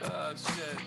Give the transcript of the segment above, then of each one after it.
Oh, shit.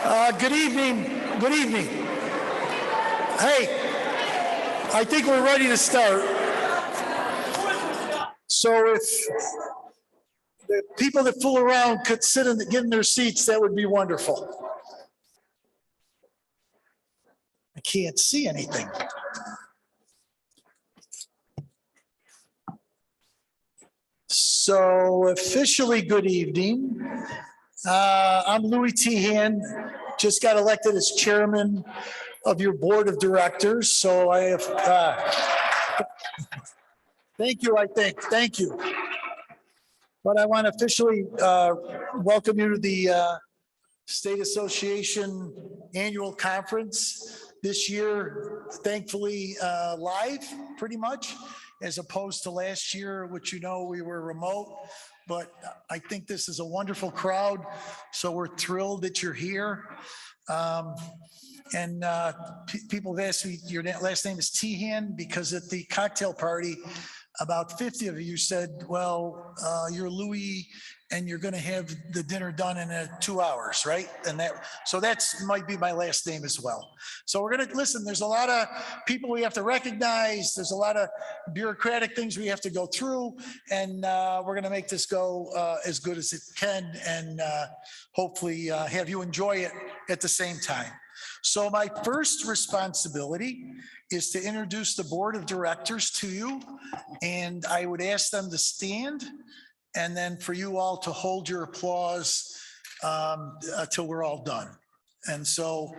Good evening. Good evening. Hey, I think we're ready to start. So if the people that fool around could sit and get in their seats, that would be wonderful. I can't see anything. So officially, good evening. I'm Louis Tehan, just got elected as chairman of your board of directors. So I have, thank you, thank you. But I want to officially welcome you to the State Association Annual Conference this year, thankfully live pretty much, as opposed to last year, which we were remote. But I think this is a wonderful crowd, so we're thrilled that you're here. People have asked me, your last name is Tehan, because at the cocktail party, about 50 of you said, well, you're Louis and you're going to have the dinner done in 2 hours, right? So that's might be my last name as well. So we're going to listen. There's a lot of people we have to recognize. There's a lot of bureaucratic things we have to go through, and we're going to make this go as good as it can, and hopefully have you enjoy it at the same time. So my first responsibility is to introduce the board of directors to you, and I would ask them to stand, and then for you all to hold your applause till we're all done. And so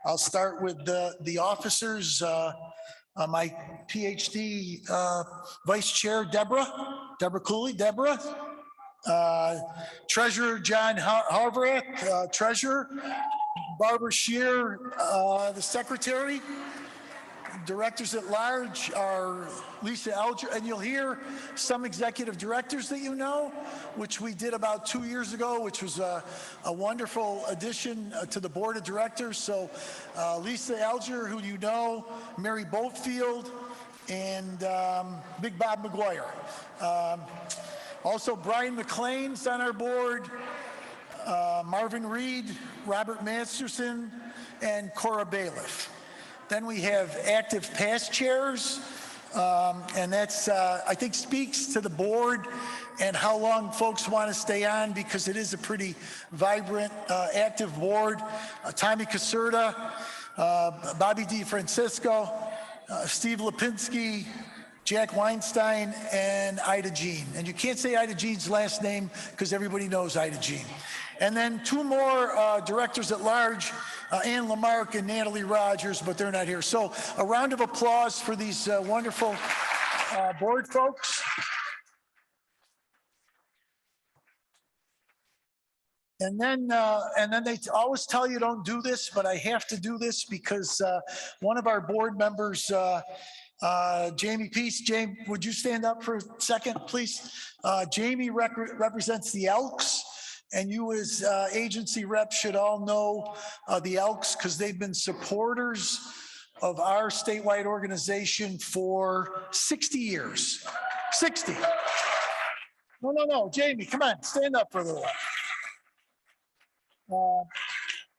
I'll start with the officers. My PhD vice chair, Deborah Cooley. Deborah. Treasurer John Harvarek, treasurer. Barbara Shear, the secretary. Directors at large are Lisa Alger, and you'll hear some executive directors that you know, which we did about 2 years ago, which was a wonderful addition to the board of directors. So Lisa Alger, who you know, Mary Boatfield, and Big Bob McGuire. Also Brian McLean's on our board, Marvin Reed, Robert Masterson, and Cora Bailiff. Then we have active past chairs, and that's, I think, speaks to the board and how long folks want to stay on, because it is a pretty vibrant, active board. Tommy Caserta, Bobby DeFrancisco, Steve Lipinski, Jack Weinstein, and Ida Jean. And you can't say Ida Jean's last name because everybody knows Ida Jean. And then two more directors at large, Ann Lamarck and Natalie Rogers, but they're not here. So a round of applause for these wonderful board folks. And then they always tell you don't do this, but I have to do this because one of our board members, Jamie Peace. Jamie, would you stand up for a second, please? Jamie represents the Elks, and you as agency reps should all know the Elks because they've been supporters of our statewide organization for 60 years. 60. No, Jamie, come on, stand up for a little while.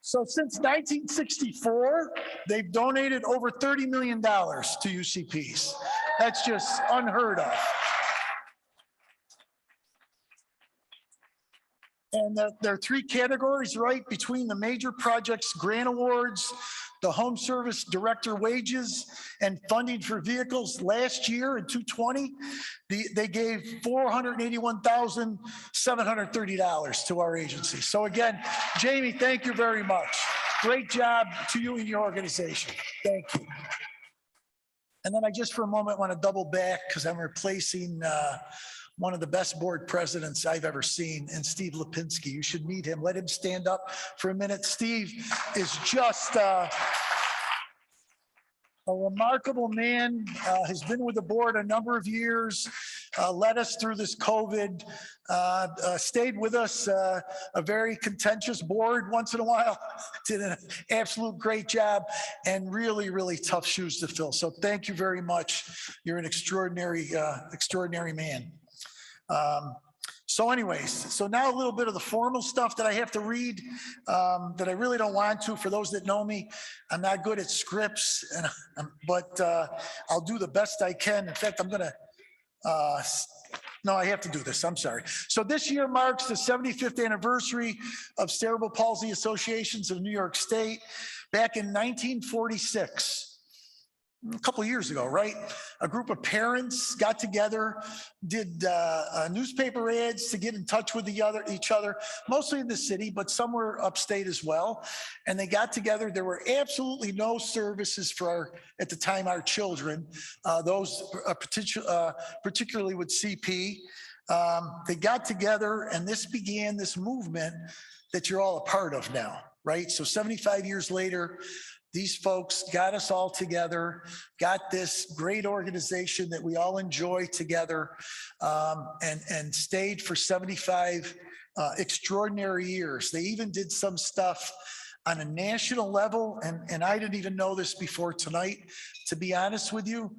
So since 1964, they've donated over $30 million to UCPs. That's just unheard of. And there are three categories, right? Between the major projects grant awards, the home service director wages, and funding for vehicles. Last year in 2020, they gave $481,730 to our agency. So again, Jamie, thank you very much. Great job to you and your organization. Thank you. And then I just for a moment want to double back because I'm replacing one of the best board presidents I've ever seen, and Steve Lipinski. You should meet him. Let him stand up for a minute. Steve is just a remarkable man, has been with the board a number of years, led us through this COVID, stayed with us, a very contentious board once in a while, did an absolute great job, and really, really tough shoes to fill. So thank you very much. You're an extraordinary man. So anyways, so now a little bit of the formal stuff that I have to read that I really don't want to. For those that know me, I'm not good at scripts, but I'll do the best I can. In fact, I'm going to, no, I have to do this. I'm sorry. So this year marks the 75th anniversary of Cerebral Palsy Associations of New York State. Back in 1946. A couple of years ago, right? A group of parents got together, did newspaper ads to get in touch with each other, mostly in the city, but some were upstate as well. And they got together. There were absolutely no services for at the time, our children, those particularly with CP. They got together, and this began this movement that you're all a part of now, right? So 75 years later, these folks got us all together, got this great organization that we all enjoy together, and stayed for 75 extraordinary years. They even did some stuff on a national level, and I didn't even know this before tonight, to be honest with you.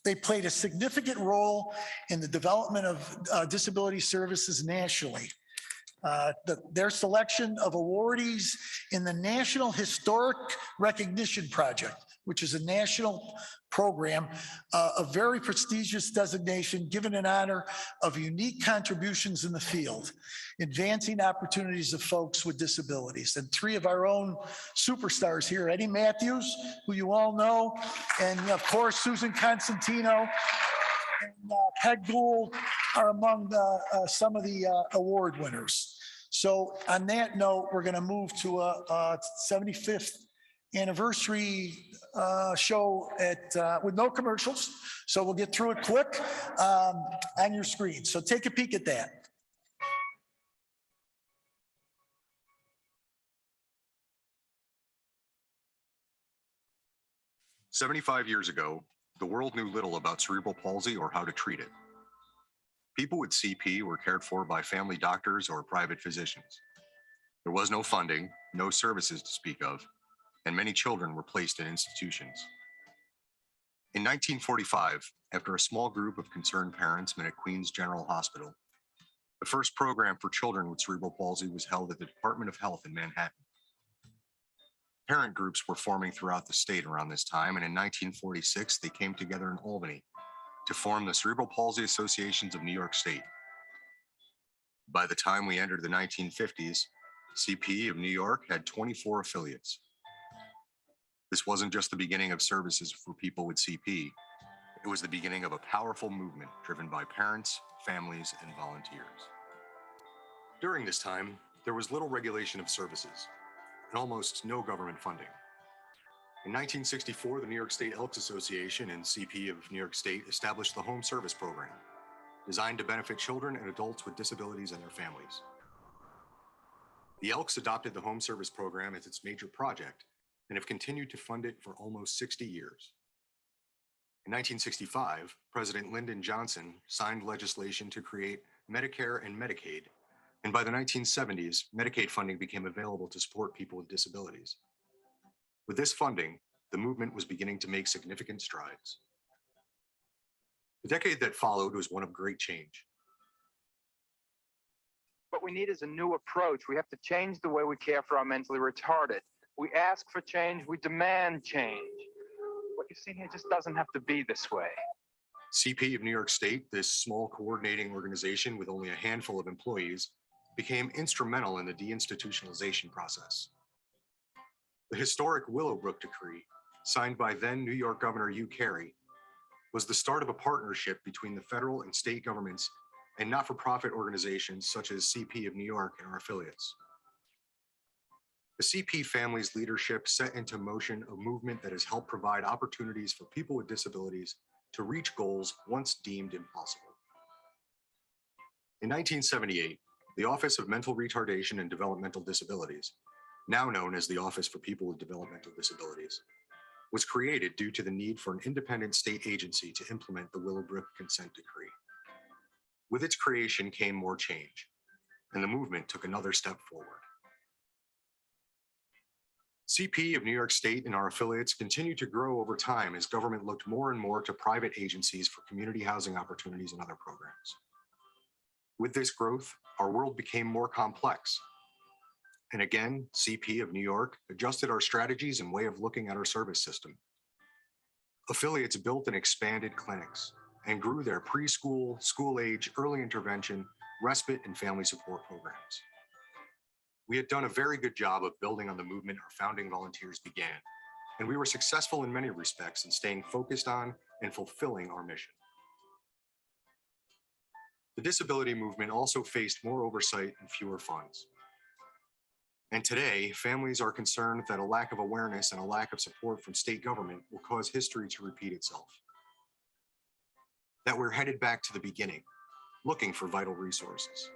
They played a significant role in the development of disability services nationally. Their selection of awardees in the National Historic Recognition Project, which is a national program, a very prestigious designation given in honor of unique contributions in the field, advancing opportunities of folks with disabilities. And three of our own superstars here, Eddie Matthews, who you all know, and of course, Susan Constantino and Peg Gould are among some of the award winners. So on that note, we're going to move to a 75th anniversary show with no commercials. So we'll get through it quick on your screen. So take a peek at that. "75 years ago, the world knew little about cerebral palsy or how to treat it. People with CP were cared for by family doctors or private physicians. There was no funding, no services to speak of, and many children were placed in institutions. In 1945, after a small group of concerned parents met at Queens General Hospital, the first program for children with cerebral palsy was held at the Department of Health in Manhattan. Parent groups were forming throughout the state around this time, and in 1946, they came together in Albany to form the Cerebral Palsy Associations of New York State. By the time we entered the 1950s, CP of New York had 24 affiliates. This wasn't just the beginning of services for people with CP. It was the beginning of a powerful movement driven by parents, families, and volunteers. During this time, there was little regulation of services and almost no government funding. In 1964, the New York State Elks Association and CP of New York State established the Home Service Program, designed to benefit children and adults with disabilities and their families. The Elks adopted the Home Service Program as its major project and have continued to fund it for almost 60 years. In 1965, President Lyndon Johnson signed legislation to create Medicare and Medicaid, and by the 1970s, Medicaid funding became available to support people with disabilities. With this funding, the movement was beginning to make significant strides. The decade that followed was one of great change. What we need is a new approach. We have to change the way we care for our mentally retarded. We ask for change, we demand change. What you see here just doesn't have to be this way. CP of New York State, this small coordinating organization with only a handful of employees, became instrumental in the deinstitutionalization process. The historic Willowbrook Decree, signed by then New York Governor Hugh Carey, was the start of a partnership between the federal and state governments and not-for-profit organizations such as CP of New York and our affiliates. The CP family's leadership set into motion a movement that has helped provide opportunities for people with disabilities to reach goals once deemed impossible. In 1978, the Office of Mental Retardation and Developmental Disabilities, now known as the Office for People with Developmental Disabilities, was created due to the need for an independent state agency to implement the Willowbrook Consent Decree. With its creation came more change, and the movement took another step forward. CP of New York State and our affiliates continued to grow over time as government looked more and more to private agencies for community housing opportunities and other programs. With this growth, our world became more complex. And again, CP of New York adjusted our strategies and way of looking at our service system. Affiliates built and expanded clinics and grew their preschool, school age, early intervention, respite, and family support programs. We had done a very good job of building on the movement our founding volunteers began, and we were successful in many respects in staying focused on and fulfilling our mission. The disability movement also faced more oversight and fewer funds. And today, families are concerned that a lack of awareness and a lack of support from state government will cause history to repeat itself. That we're headed back to the beginning, looking for vital resources.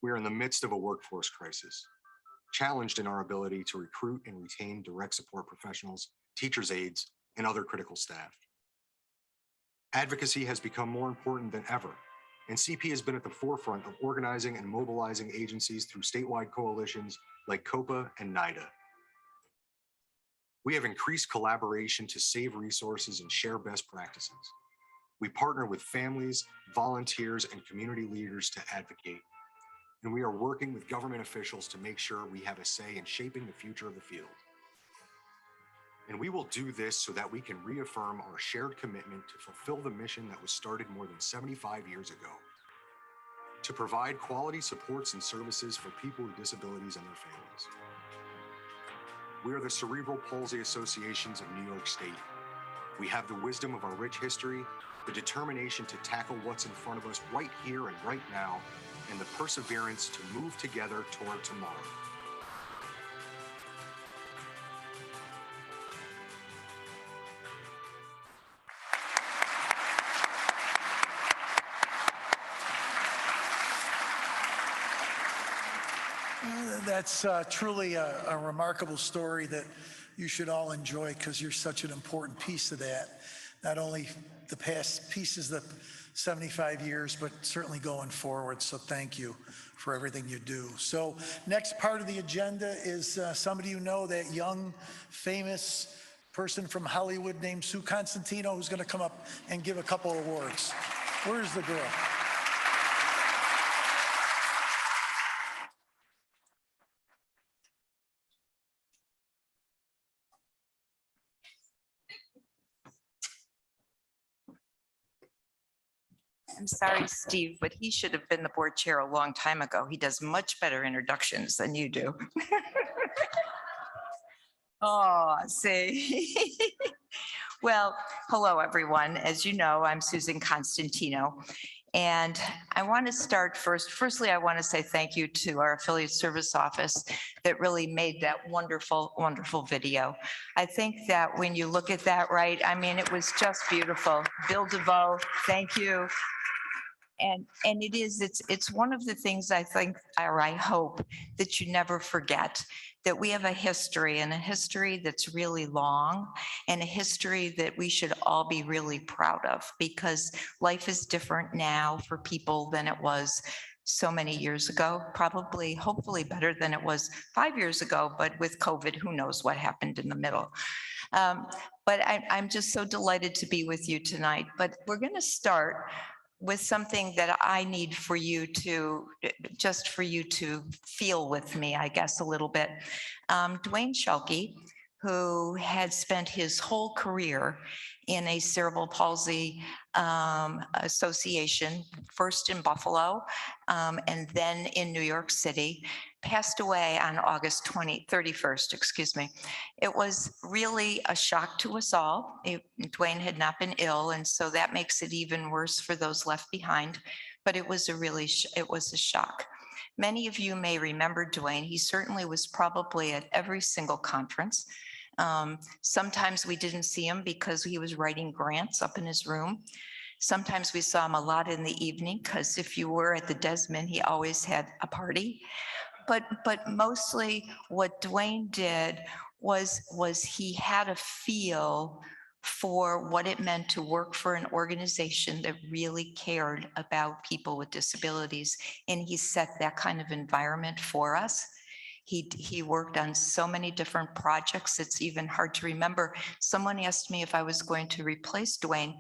We are in the midst of a workforce crisis, challenged in our ability to recruit and retain direct support professionals, teachers' aides, and other critical staff. Advocacy has become more important than ever, and CP has been at the forefront of organizing and mobilizing agencies through statewide coalitions like COPA and NIDA. We have increased collaboration to save resources and share best practices. We partner with families, volunteers, and community leaders to advocate. And we are working with government officials to make sure we have a say in shaping the future of the field. And we will do this so that we can reaffirm our shared commitment to fulfill the mission that was started more than 75 years ago, to provide quality supports and services for people with disabilities and their families. We are the Cerebral Palsy Associations of New York State. We have the wisdom of our rich history, the determination to tackle what's in front of us right here and right now, and the perseverance to move together toward tomorrow. That's truly a remarkable story that you should all enjoy, because you're such an important piece of that. Not only the past pieces, the 75 years, but certainly going forward. So thank you for everything you do. So next part of the agenda is somebody you know, that young, famous person from Hollywood named Sue Constantino, who's going to come up and give a couple awards. Where's the girl? I'm sorry, Steve, but he should have been the board chair a long time ago. He does much better introductions than you do. Oh, see. Well, hello, everyone. As you know, I'm Susan Constantino. And I want to start firstly, I want to say thank you to our affiliate service office that really made that wonderful, wonderful video. I think that when you look at that, right, I mean, it was just beautiful. Bill DeVoe, thank you. And it's one of the things I think, or I hope, that you never forget, that we have a history, and a history that's really long, and a history that we should all be really proud of, because life is different now for people than it was so many years ago, probably, hopefully better than it was 5 years ago, but with COVID, who knows what happened in the middle. But I'm just so delighted to be with you tonight. But we're going to start with something that I need for you to, just for you to feel with me, I guess, a little bit. Dwayne Schuelke, who had spent his whole career in a cerebral palsy association, first in Buffalo and then in New York City, passed away on August 31st, excuse me. It was really a shock to us all. Dwayne had not been ill, and so that makes it even worse for those left behind, but it was a shock. Many of you may remember Dwayne. He certainly was probably at every single conference. Sometimes we didn't see him because he was writing grants up in his room. Sometimes we saw him a lot in the evening, because if you were at the Desmond, he always had a party. But mostly what Dwayne did was he had a feel for what it meant to work for an organization that really cared about people with disabilities. And he set that kind of environment for us. He worked on so many different projects, it's even hard to remember. Someone asked me if I was going to replace Dwayne.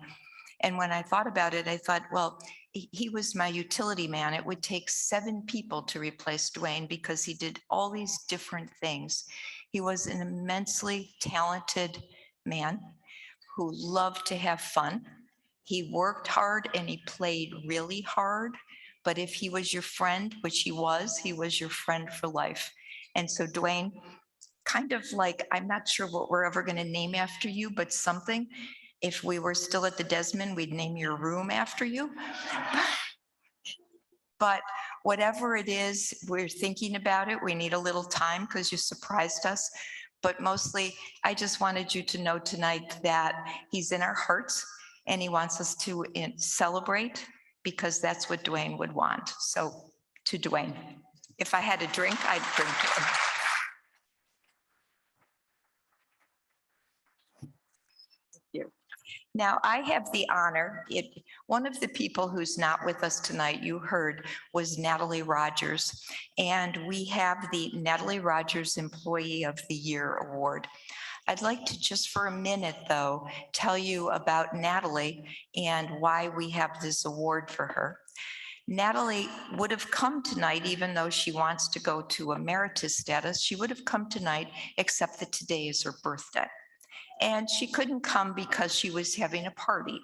And when I thought about it, I thought, well, he was my utility man. It would take 7 people to replace Dwayne because he did all these different things. He was an immensely talented man who loved to have fun. He worked hard and he played really hard. But if he was your friend, which he was your friend for life. And so Dwayne, kind of like, I'm not sure what we're ever going to name after you, but something. If we were still at the Desmond, we'd name your room after you. But whatever it is, we're thinking about it. We need a little time because you surprised us. But mostly, I just wanted you to know tonight that he's in our hearts and he wants us to celebrate because that's what Dwayne would want. So to Dwayne, if I had a drink, I'd drink to him. Now, I have the honor, one of the people who's not with us tonight, you heard, was Natalie Rogers. And we have the Natalie Rogers Employee of the Year Award. I'd like to just for a minute, though, tell you about Natalie and why we have this award for her. Natalie would have come tonight, even though she wants to go to emeritus status. She would have come tonight, except that today is her birthday. And she couldn't come because she was having a party.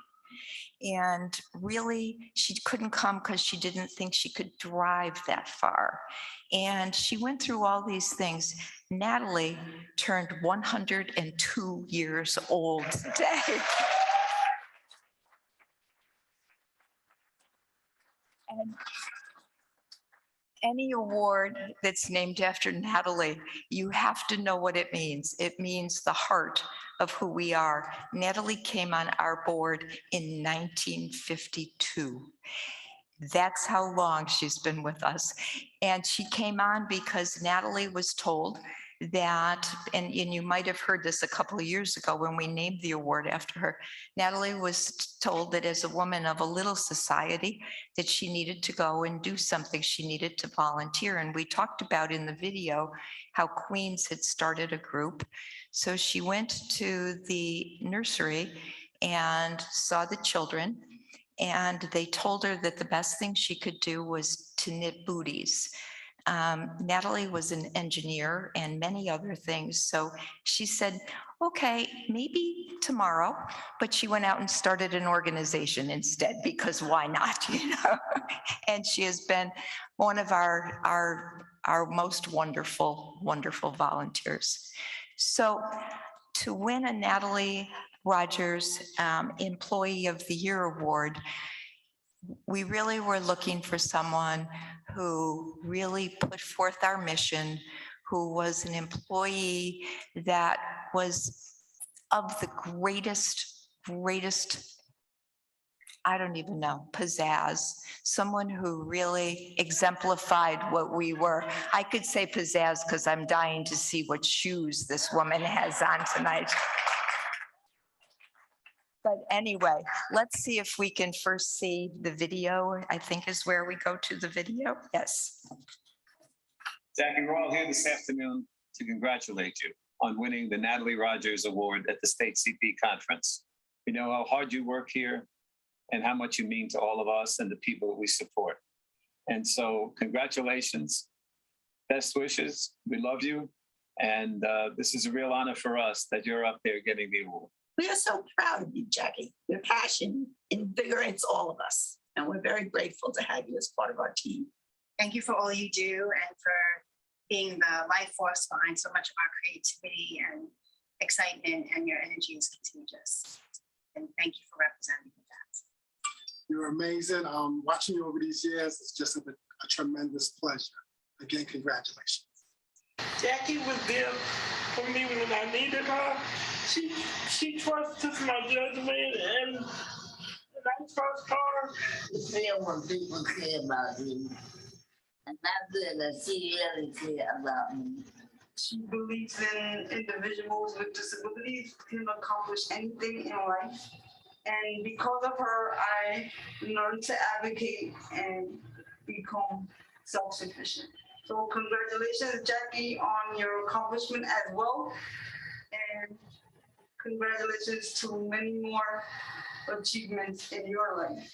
And really, she couldn't come because she didn't think she could drive that far. And she went through all these things. Natalie turned 102 years old today. And any award that's named after Natalie, you have to know what it means. It means the heart of who we are. Natalie came on our board in 1952. That's how long she's been with us. And she came on because Natalie was told that, and you might have heard this a couple of years ago when we named the award after her. Natalie was told that as a woman of a little society, that she needed to go and do something. She needed to volunteer. And we talked about in the video how Queens had started a group. So she went to the nursery and saw the children. And they told her that the best thing she could do was to knit booties. Natalie was an engineer and many other things. So she said, okay, maybe tomorrow, but she went out and started an organization instead because why not, you know? And she has been one of our most wonderful, wonderful volunteers. So to win a Natalie Rogers Employee of the Year Award, we really were looking for someone who really put forth our mission, who was an employee that was of the greatest, I don't even know, pizzazz, someone who really exemplified what we were. I could say pizzazz because I'm dying to see what shoes this woman has on tonight. But anyway, let's see if we can first see the video, I think is where we go to the video. Yes. Jackie, we're all here this afternoon to congratulate you on winning the Natalie Rogers Award at the State CP Conference. We know how hard you work here and how much you mean to all of us and the people that we support. And so congratulations, best wishes, we love you. And this is a real honor for us that you're up there getting the award. We are so proud of you, Jackie. Your passion invigorates all of us, and we're very grateful to have you as part of our team. Thank you for all you do and for being the life force behind so much of our creativity and excitement, and your energy is contagious. And thank you for representing that. You're amazing. Watching you over these years is just a tremendous pleasure. Again, congratulations. Jackie was there for me when I needed her. She trusted my judgment, and I trust her. You feel when people care about you, and that's good that she really care about me. She believes in individuals with disabilities can accomplish anything in life. And because of her, I learned to advocate and become self-sufficient. So congratulations, Jackie, on your accomplishment as well. And congratulations to many more achievements in your life.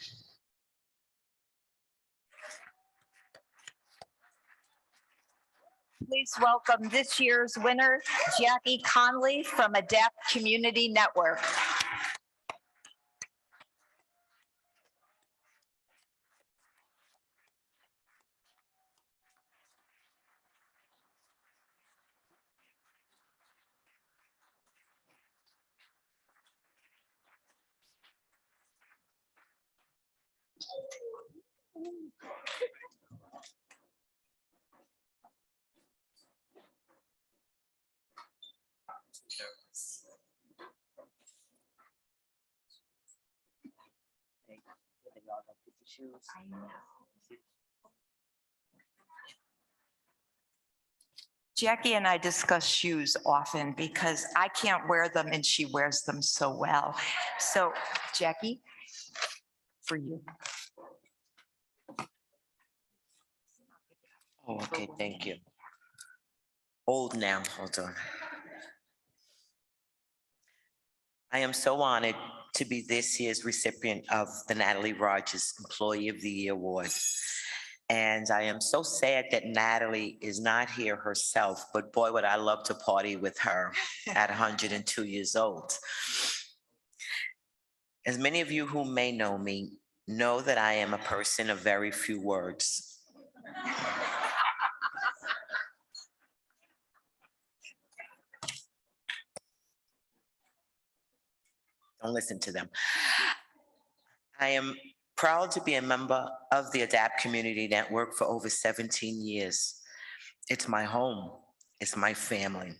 Please welcome this year's winner, Jackie Conley from Adapt Community Network. I know. Jackie and I discuss shoes often because I can't wear them and she wears them so well. So Jackie, for you. Oh, okay, thank you. Old now, hold on. I am so honored to be this year's recipient of the Natalie Rogers Employee of the Year Award. And I am so sad that Natalie is not here herself, but boy, would I love to party with her at 102 years old. As many of you who may know me know that I am a person of very few words. Don't listen to them. I am proud to be a member of the Adapt Community Network for over 17 years. It's my home. It's my family.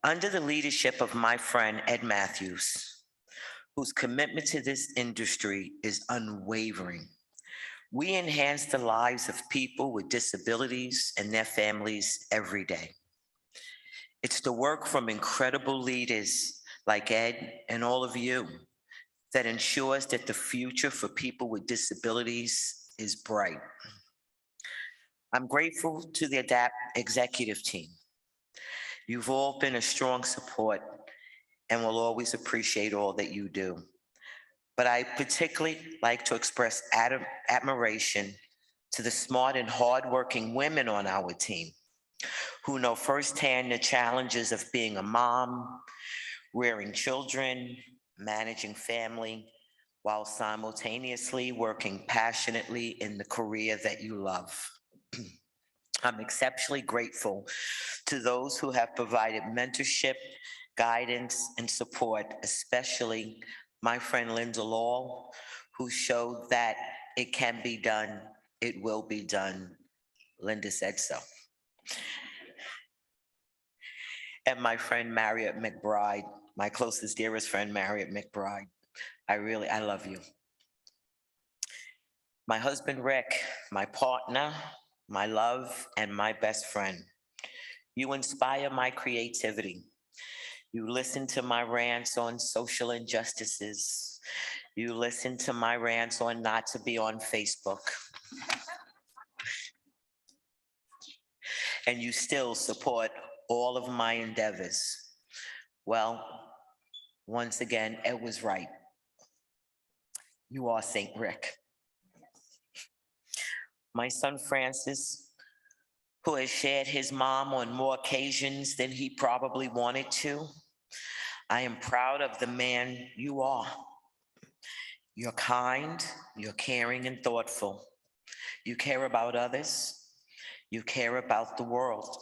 Under the leadership of my friend Ed Matthews, whose commitment to this industry is unwavering, we enhance the lives of people with disabilities and their families every day. It's the work from incredible leaders like Ed and all of you that ensures that the future for people with disabilities is bright. I'm grateful to the ADAPT executive team. You've all been a strong support and will always appreciate all that you do. But I particularly like to express admiration to the smart and hardworking women on our team who know firsthand the challenges of being a mom, rearing children, managing family, while simultaneously working passionately in the career that you love. I'm exceptionally grateful to those who have provided mentorship, guidance, and support, especially my friend Linda Law, who showed that it can be done, it will be done. Linda said so. And my friend Marriott McBride, my closest, dearest friend, Marriott McBride. I love you. My husband, Rick, my partner, my love, and my best friend. You inspire my creativity. You listen to my rants on social injustices. You listen to my rants on not to be on Facebook. And you still support all of my endeavors. Well, once again, Ed was right. You are St. Rick. My son, Francis, who has shared his mom on more occasions than he probably wanted to. I am proud of the man you are. You're kind, you're caring and thoughtful. You care about others. You care about the world.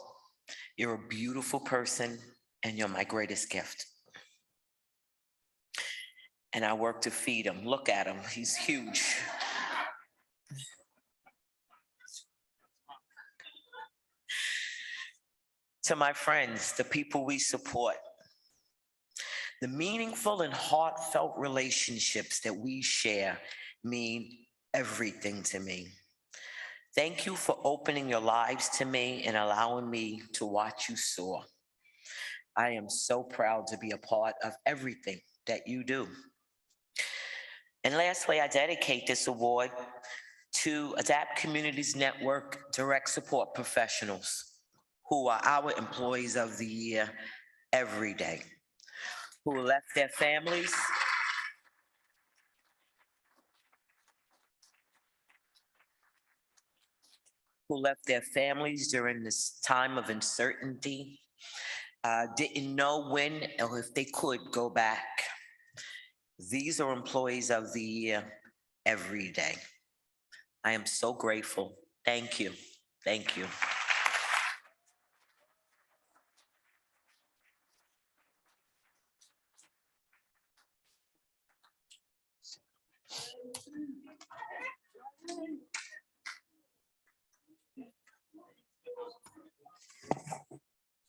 You're a beautiful person and you're my greatest gift. And I work to feed him. Look at him, he's huge. To my friends, the people we support, the meaningful and heartfelt relationships that we share mean everything to me. Thank you for opening your lives to me and allowing me to watch you soar. I am so proud to be a part of everything that you do. And lastly, I dedicate this award to ADAPT Communities Network direct support professionals who are our employees of the year every day, who left their families who left their families during this time of uncertainty, didn't know when or if they could go back. These are employees of the year every day. I am so grateful. Thank you. Thank you.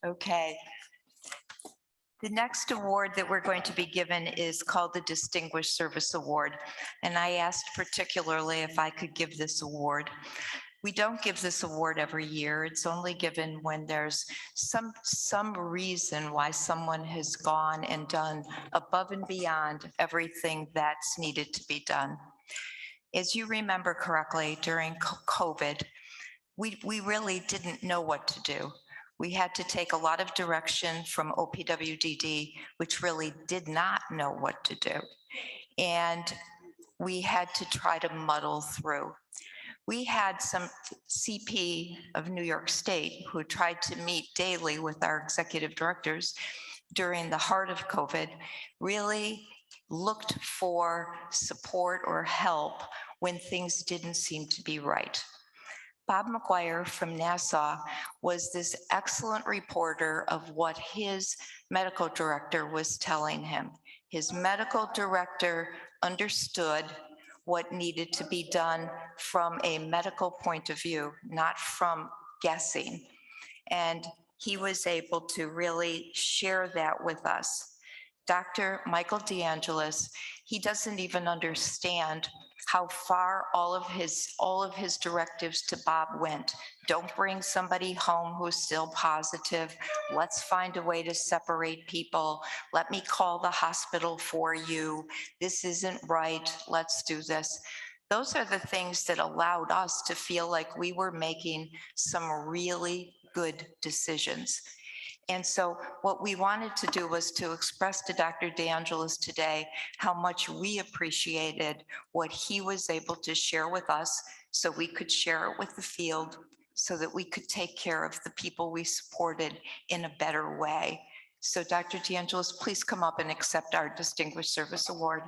Okay. The next award that we're going to be given is called the Distinguished Service Award. And I asked particularly if I could give this award. We don't give this award every year. It's only given when there's some reason why someone has gone and done above and beyond everything that's needed to be done. As you remember correctly, during COVID, we really didn't know what to do. We had to take a lot of direction from OPWDD, which really did not know what to do. And we had to try to muddle through. We had some CP of New York State who tried to meet daily with our executive directors during the heart of COVID, really looked for support or help when things didn't seem to be right. Bob McGuire from Nassau was this excellent reporter of what his medical director was telling him. His medical director understood what needed to be done from a medical point of view, not from guessing. And he was able to really share that with us. Dr. Michael DeAngelis, he doesn't even understand how far all of his directives to Bob went. Don't bring somebody home who's still positive. Let's find a way to separate people. Let me call the hospital for you. This isn't right. Let's do this. Those are the things that allowed us to feel like we were making some really good decisions. And so what we wanted to do was to express to Dr. DeAngelis today how much we appreciated what he was able to share with us so we could share it with the field so that we could take care of the people we supported in a better way. So Dr. DeAngelis, please come up and accept our Distinguished Service Award.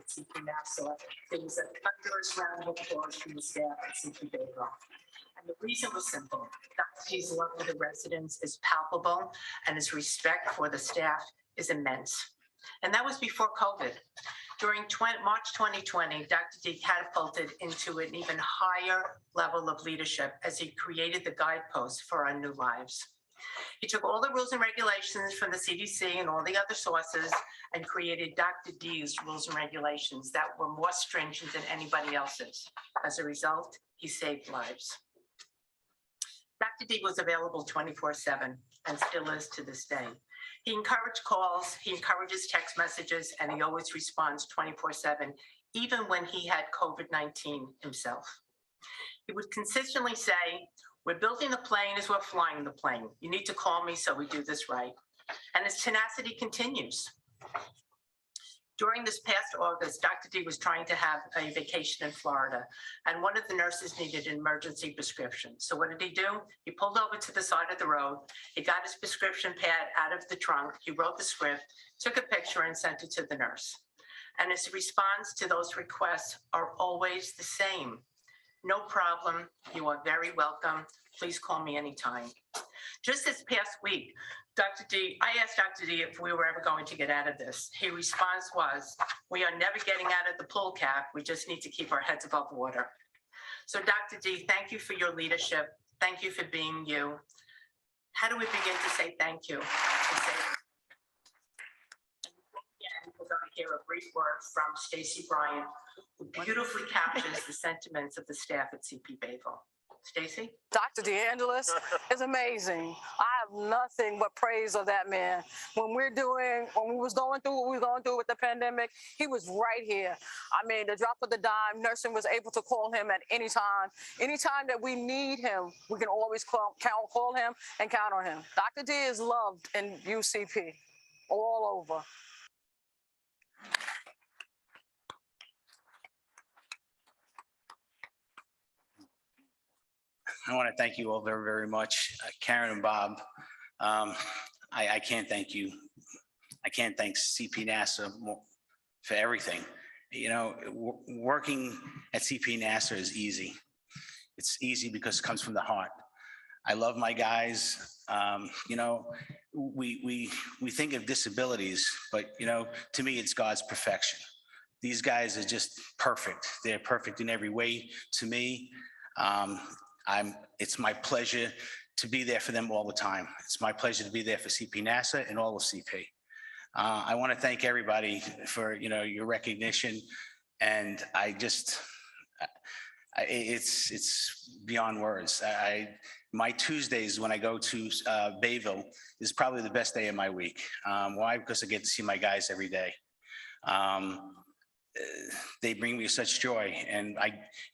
CP Nassau. There was a thunderous round of applause from the staff at CP Bayville. And the reason was simple. Dr. G's love for the residents is palpable and his respect for the staff is immense. And that was before COVID. During March 2020, Dr. D catapulted into an even higher level of leadership as he created the guideposts for our new lives. He took all the rules and regulations from the CDC and all the other sources and created Dr. D's rules and regulations that were more stringent than anybody else's. As a result, he saved lives. Dr. D was available 24/7 and still is to this day. He encouraged calls, he encourages text messages, and he always responds 24/7, even when he had COVID-19 himself. He would consistently say, "We're building the plane as we're flying the plane. You need to call me so we do this right." And his tenacity continues. During this past August, Dr. D was trying to have a vacation in Florida, and one of the nurses needed an emergency prescription. So what did he do? He pulled over to the side of the road. He got his prescription pad out of the trunk. He wrote the script, took a picture, and sent it to the nurse. And his response to those requests are always the same. "No problem. You are very welcome. Please call me anytime." Just this past week, I asked Dr. D if we were ever going to get out of this. His response was, "We are never getting out of the pool cap. We just need to keep our heads above water." So Dr. D, thank you for your leadership. Thank you for being you. How do we begin to say thank you? We're going to hear a brief word from Stacey Bryant, who beautifully captures the sentiments of the staff at CP Bayville. Stacey? Dr. DeAngelis is amazing. I have nothing but praise of that man. When we was going through what we were going through with the pandemic, he was right here. I mean, the drop of the dime, nursing was able to call him at any time. Anytime that we need him, we can always call him and count on him. Dr. D is loved in UCP all over. I want to thank you all very, very much. Karen and Bob, I can't thank you. I can't thank CP NASA for everything. You know, working at CP NASA is easy. It's easy because it comes from the heart. I love my guys. You know, we think of disabilities, but you know, to me, it's God's perfection. These guys are just perfect. They're perfect in every way to me. It's my pleasure to be there for them all the time. It's my pleasure to be there for CP NASA and all of CP. I want to thank everybody for, you know, your recognition, and it's beyond words. My Tuesdays when I go to Bayville is probably the best day of my week. Why? Because I get to see my guys every day. They bring me such joy, and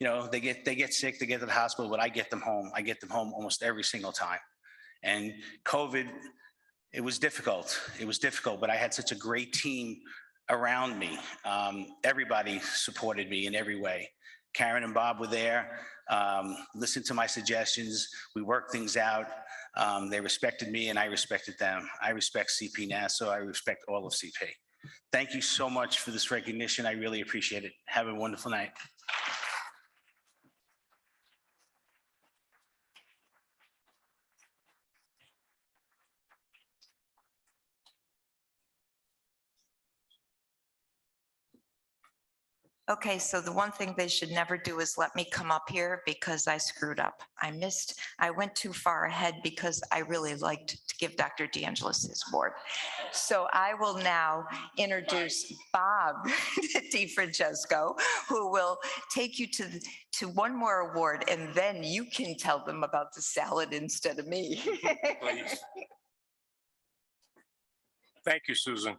you know, they get sick, they get to the hospital, but I get them home. I get them home almost every single time. And COVID, it was difficult. It was difficult, but I had such a great team around me. Everybody supported me in every way. Karen and Bob were there, listened to my suggestions. We worked things out. They respected me and I respected them. I respect CP NASA. I respect all of CP. Thank you so much for this recognition. I really appreciate it. Have a wonderful night. Okay, so the one thing they should never do is let me come up here because I screwed up. I went too far ahead because I really liked to give Dr. DeAngelis his award. So I will now introduce Bob DiFrancesco, who will take you to one more award, and then you can tell them about the salad instead of me. Please. Thank you, Susan.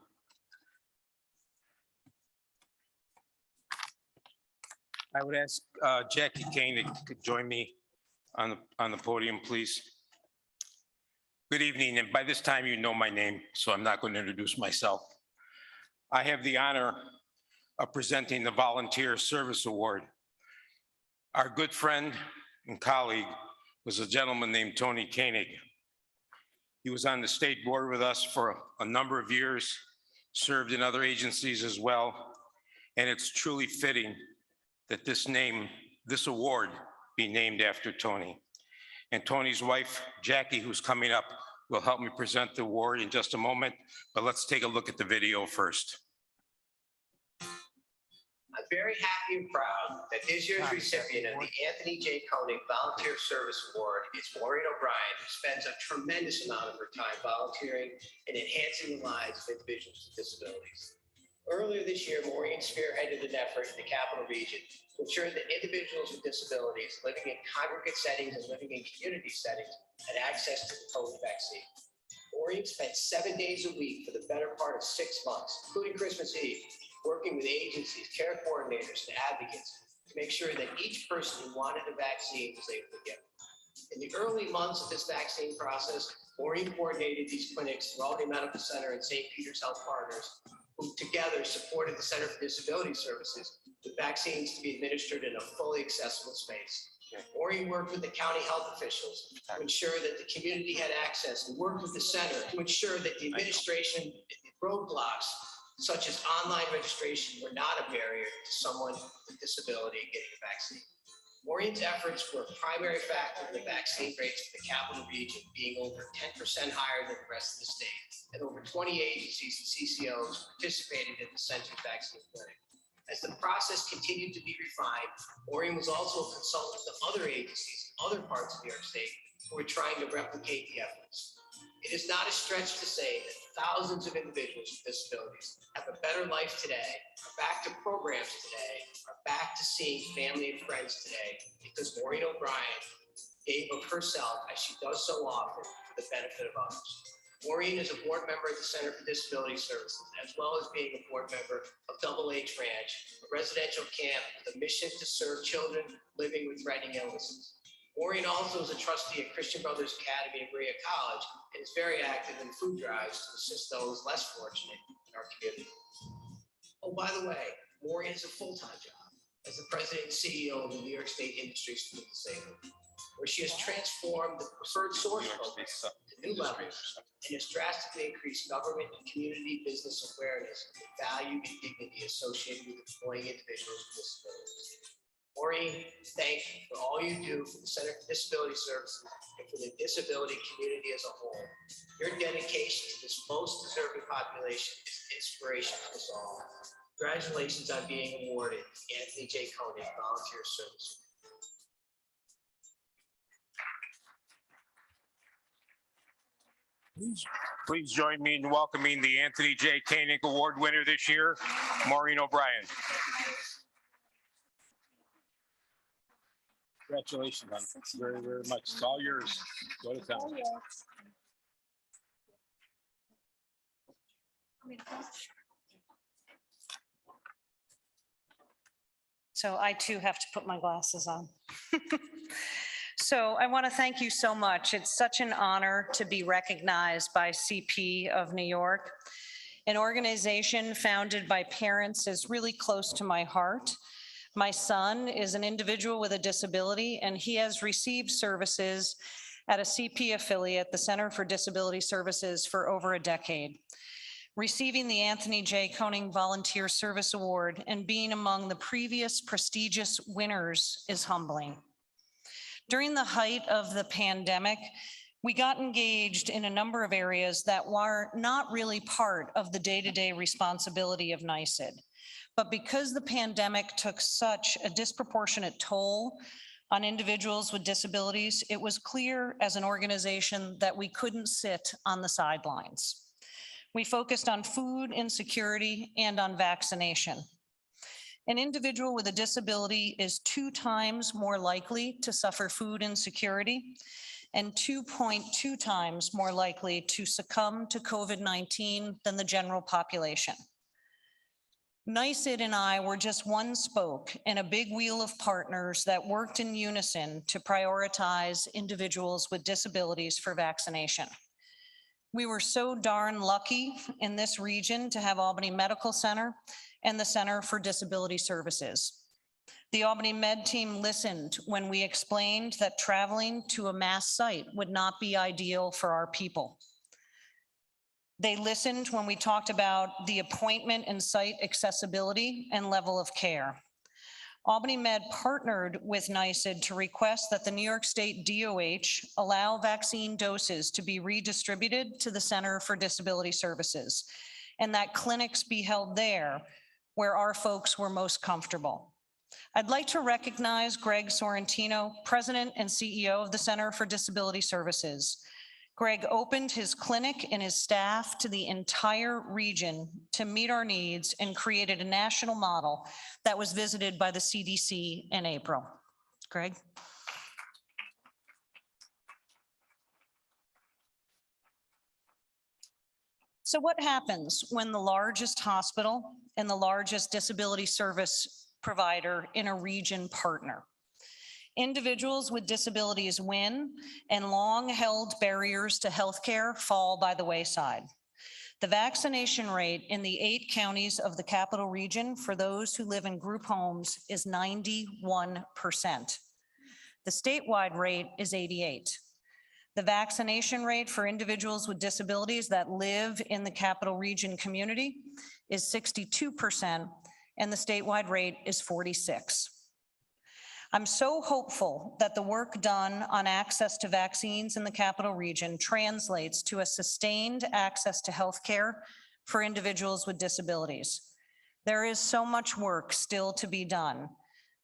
I would ask Jackie Kane to join me on the podium, please. Good evening, and by this time you know my name, so I'm not going to introduce myself. I have the honor of presenting the Volunteer Service Award. Our good friend and colleague was a gentleman named Tony Koenig. He was on the state board with us for a number of years, served in other agencies as well, and it's truly fitting that this award be named after Tony. And Tony's wife, Jackie, who's coming up, will help me present the award in just a moment, but let's take a look at the video first. I'm very happy and proud that this year's recipient of the Anthony J. Koenig Volunteer Service Award is Maureen O'Brien, who spends a tremendous amount of her time volunteering and enhancing the lives of individuals with disabilities. Earlier this year, Maureen spearheaded an effort in the Capital Region to ensure that individuals with disabilities living in congregate settings and living in community settings had access to the COVID vaccine. Maureen spent 7 days a week for the better part of 6 months, including Christmas Eve, working with agencies, care coordinators, and advocates to make sure that each person who wanted the vaccine was able to get it. In the early months of this vaccine process, Maureen coordinated these clinics through Albany Medical Center and St. Peter's Health Partners, who together supported the Center for Disability Services with vaccines to be administered in a fully accessible space. Maureen worked with the county health officials to ensure that the community had access, and worked with the center to ensure that the administration roadblocks, such as online registration, were not a barrier to someone with disability getting a vaccine. Maureen's efforts were a primary factor in the vaccine rates for the Capital Region being over 10% higher than the rest of the state, and over 20 agencies and CCOs participated in the center's vaccine clinic. As the process continued to be refined, Maureen was also a consultant to other agencies in other parts of New York State who were trying to replicate the efforts. It is not a stretch to say that thousands of individuals with disabilities have a better life today, are back to programs today, are back to seeing family and friends today, because Maureen O'Brien gave of herself, as she does so often, for the benefit of others. Maureen is a board member at the Center for Disability Services, as well as being a board member of Double H Ranch, a residential camp with a mission to serve children living with threatening illnesses. Maureen also is a trustee at Christian Brothers Academy at Berea College and is very active in food drives to assist those less fortunate in our community. Oh, by the way, Maureen has a full-time job as the president and CEO of the New York State Industries for the Disabled. where she has transformed the preferred source program to new levels and has drastically increased government and community business awareness of the value and dignity associated with employing individuals with disabilities. Maureen, thank you for all you do for the Center for Disability Services and for the disability community as a whole. Your dedication to this most deserving population is an inspiration to us all. Congratulations on being awarded the Anthony J. Koenig Volunteer Service. Please join me in welcoming the Anthony J. Koenig Award winner this year, Maureen O'Brien. Congratulations, hon. Very, very much. It's all yours. Go to town. So I too have to put my glasses on. So I want to thank you so much. It's such an honor to be recognized by CP of New York. An organization founded by parents is really close to my heart. My son is an individual with a disability, and he has received services at a CP affiliate, the Center for Disability Services, for over a decade. Receiving the Anthony J. Koenig Volunteer Service Award and being among the previous prestigious winners is humbling. During the height of the pandemic, we got engaged in a number of areas that were not really part of the day-to-day responsibility of NYSED. But because the pandemic took such a disproportionate toll on individuals with disabilities, it was clear as an organization that we couldn't sit on the sidelines. We focused on food insecurity and on vaccination. An individual with a disability is 2 times more likely to suffer food insecurity and 2.2 times more likely to succumb to COVID-19 than the general population. NYSED and I were just one spoke in a big wheel of partners that worked in unison to prioritize individuals with disabilities for vaccination. We were so darn lucky in this region to have Albany Medical Center and the Center for Disability Services. The Albany Med team listened when we explained that traveling to a mass site would not be ideal for our people. They listened when we talked about the appointment and site accessibility and level of care. Albany Med partnered with NYSED to request that the New York State DOH allow vaccine doses to be redistributed to the Center for Disability Services, and that clinics be held there where our folks were most comfortable. I'd like to recognize Greg Sorrentino, President and CEO of the Center for Disability Services. Greg opened his clinic and his staff to the entire region to meet our needs and created a national model that was visited by the CDC in April. Greg. So what happens when the largest hospital and the largest disability service provider in a region partner? Individuals with disabilities win, and long-held barriers to healthcare fall by the wayside. The vaccination rate in the 8 counties of the Capital Region for those who live in group homes is 91%. The statewide rate is 88%. The vaccination rate for individuals with disabilities that live in the Capital Region community is 62%, and the statewide rate is 46%. I'm so hopeful that the work done on access to vaccines in the Capital Region translates to a sustained access to healthcare for individuals with disabilities. There is so much work still to be done,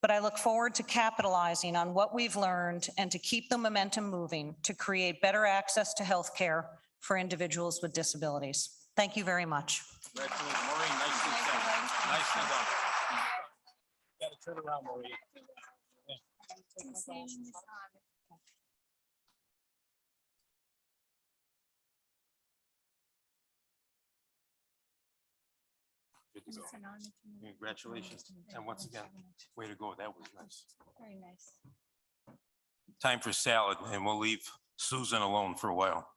but I look forward to capitalizing on what we've learned and to keep the momentum moving to create better access to healthcare for individuals with disabilities. Thank you very much. Congratulations, Maureen. Nicely done. Nicely done. Got to turn around, Maureen. Good to go. Congratulations. And once again, way to go. That was nice. Very nice. Time for salad, and we'll leave Susan alone for a while.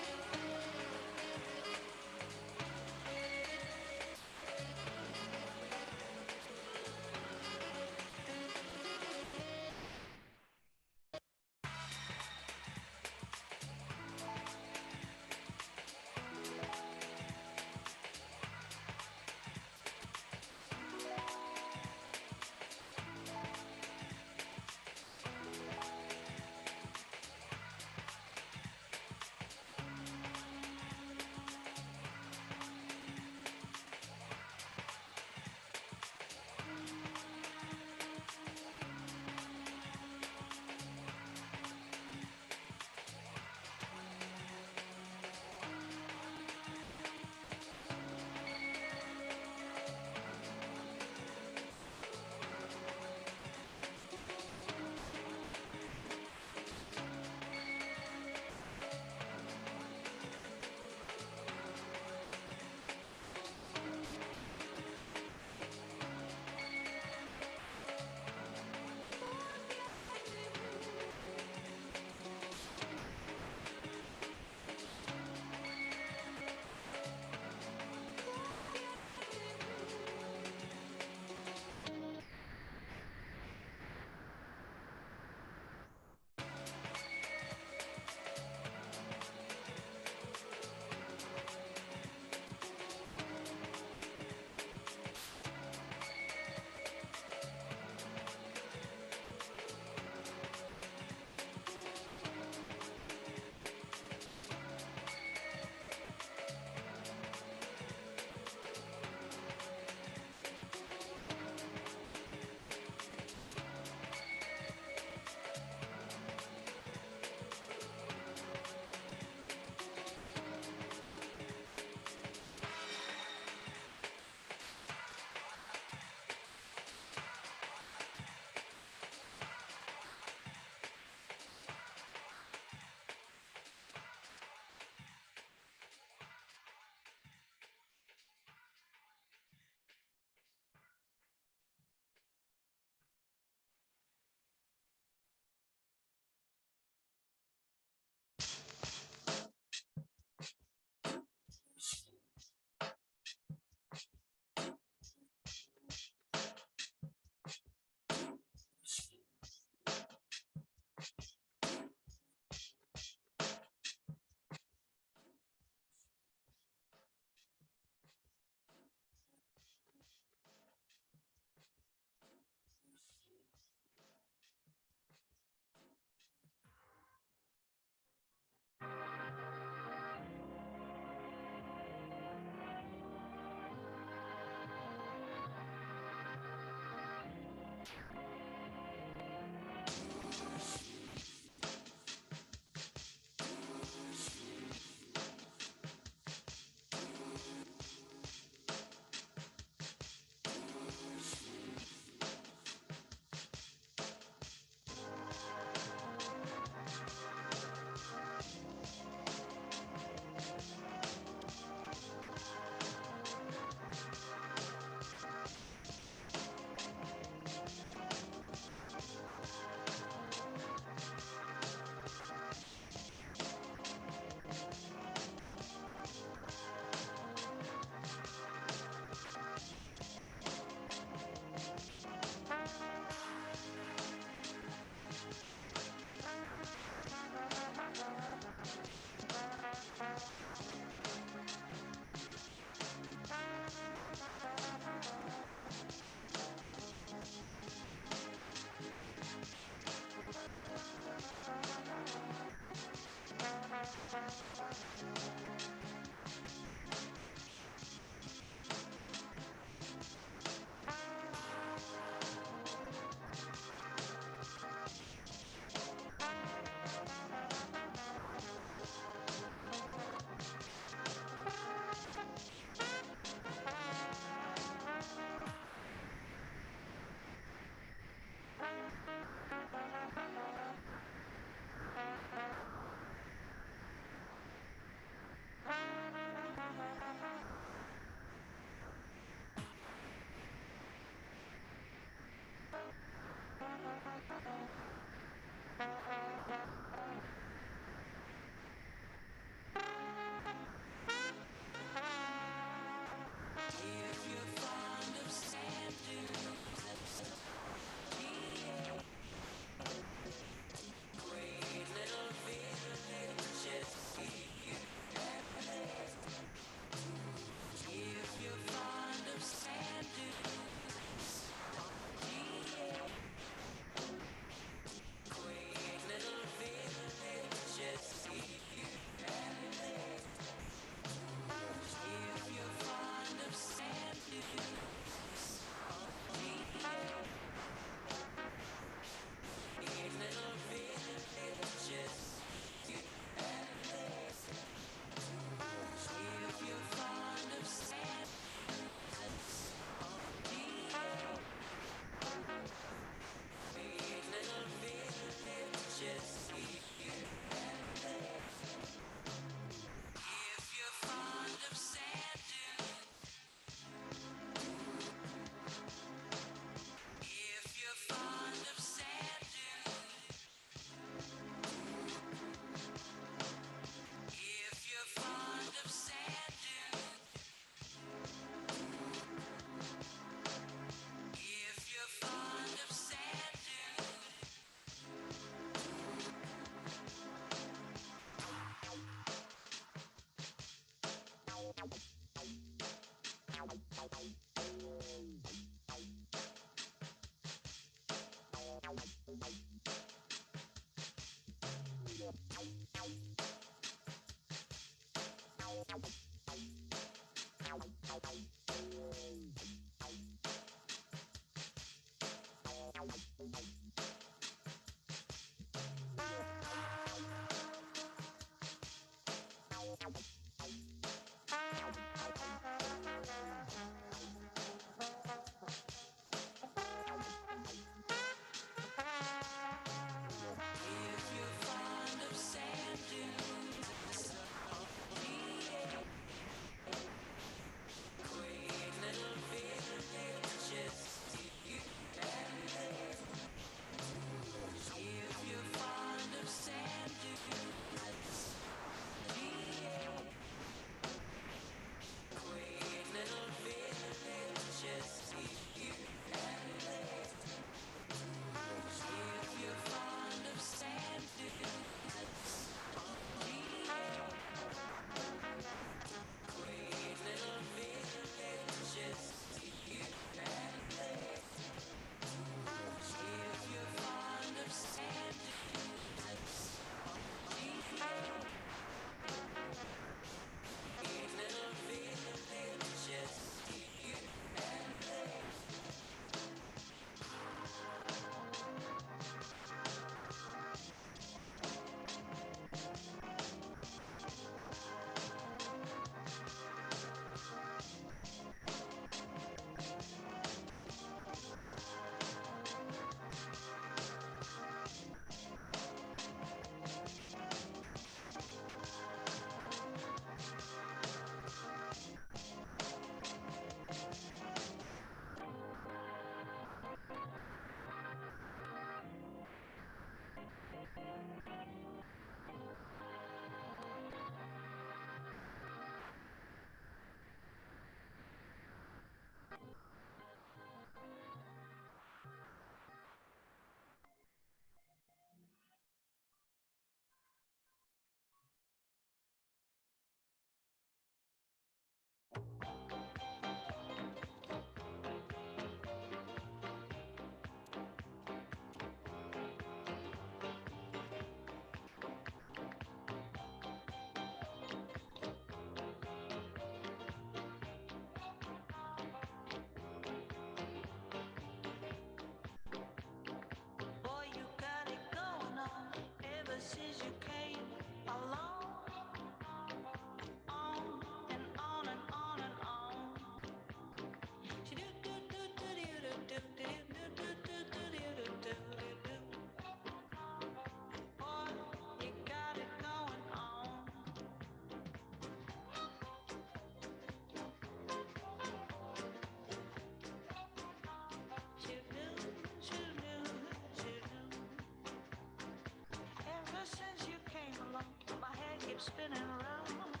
spinning round and round.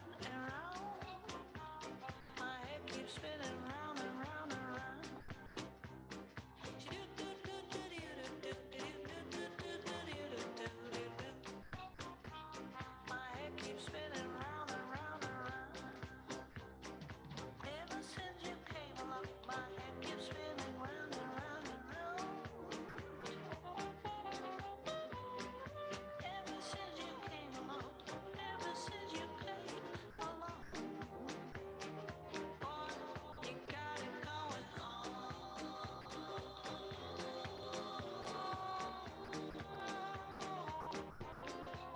My head keeps spinning round and round and round. My head keeps spinning round and round and round. Ever since you came along, my head keeps spinning round and round and round. Ever since you came along, ever since you came along, boy, you got it going on.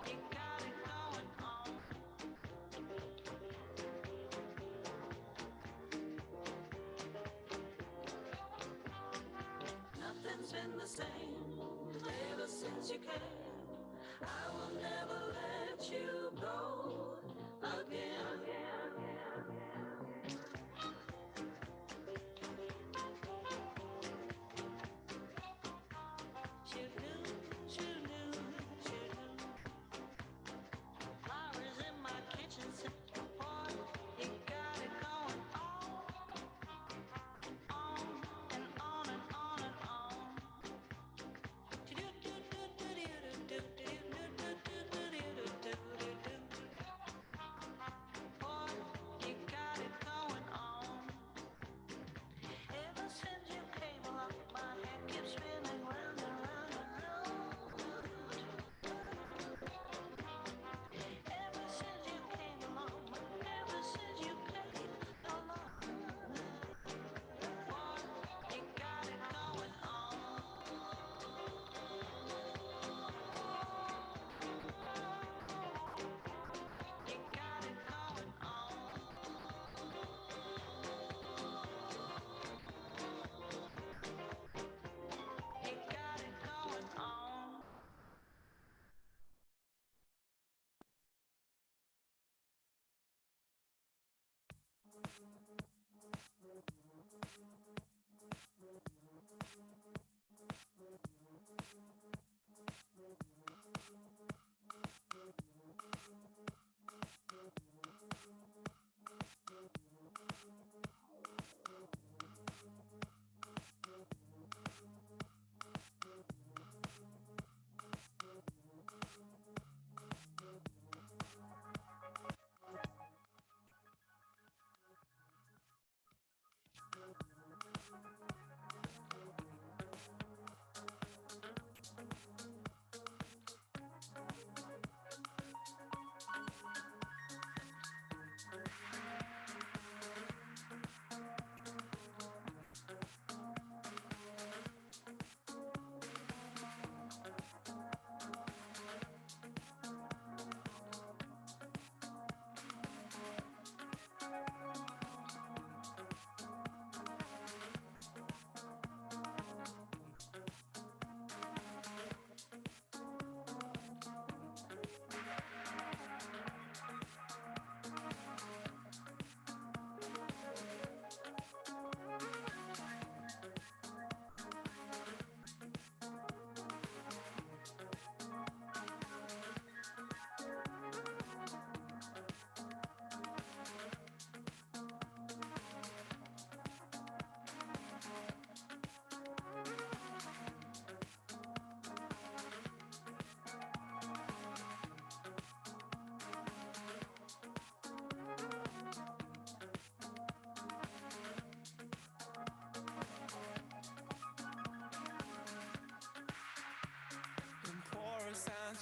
You got it going on. Nothing's been the same ever since you came. I will never let you go again. Flowers in my kitchen sink. Boy, you got it going on and on and on and on. Boy,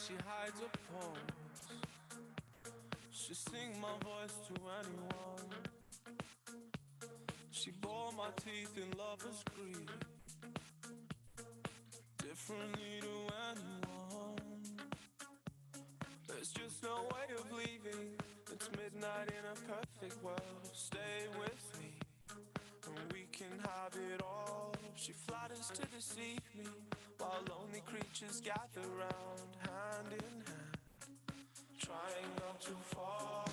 she hides her pose. She sing my voice to anyone. She bore my teeth in lover's greed, differently to anyone. There's just no way of leaving. It's midnight in a perfect world. Stay with me, and we can have it all. She flatters to deceive me, while lonely creatures gather round, hand in hand, trying not to fall.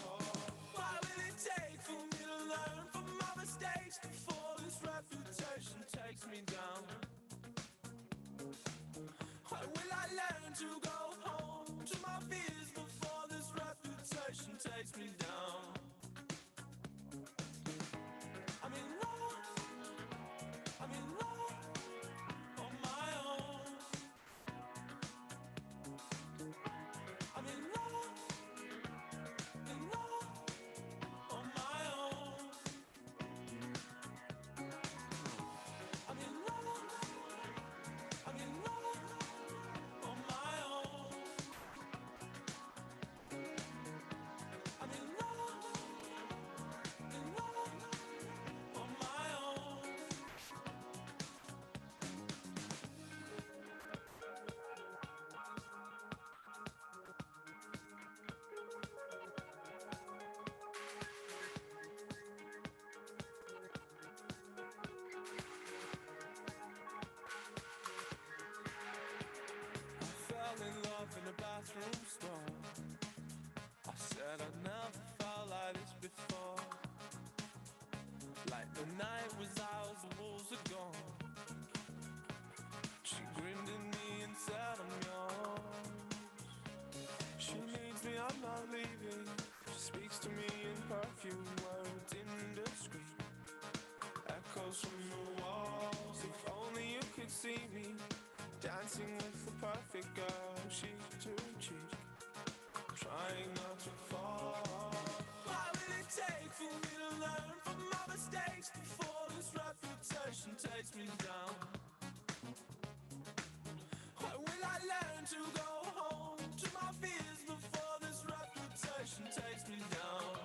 What will it take for me to learn from my mistakes before this reputation takes me down? When will I learn to go home to my fears before this reputation takes me down? I'm in love on my own. I'm in love on my own. I'm in love on my own. I'm in love on my own. I fell in love in a bathroom stall. I said I'd never felt like this before. Like the night was ours, the wolves are gone. She grinned at me and said I'm yours. She needs me, I'm not leaving. She speaks to me in perfume, words indiscreet, echoes from the walls. If only you could see me dancing with the perfect girl, cheek to cheek, trying not to fall. What will it take for me to learn from my mistakes before this reputation takes me down? When will I learn to go home to my fears before this reputation takes me down?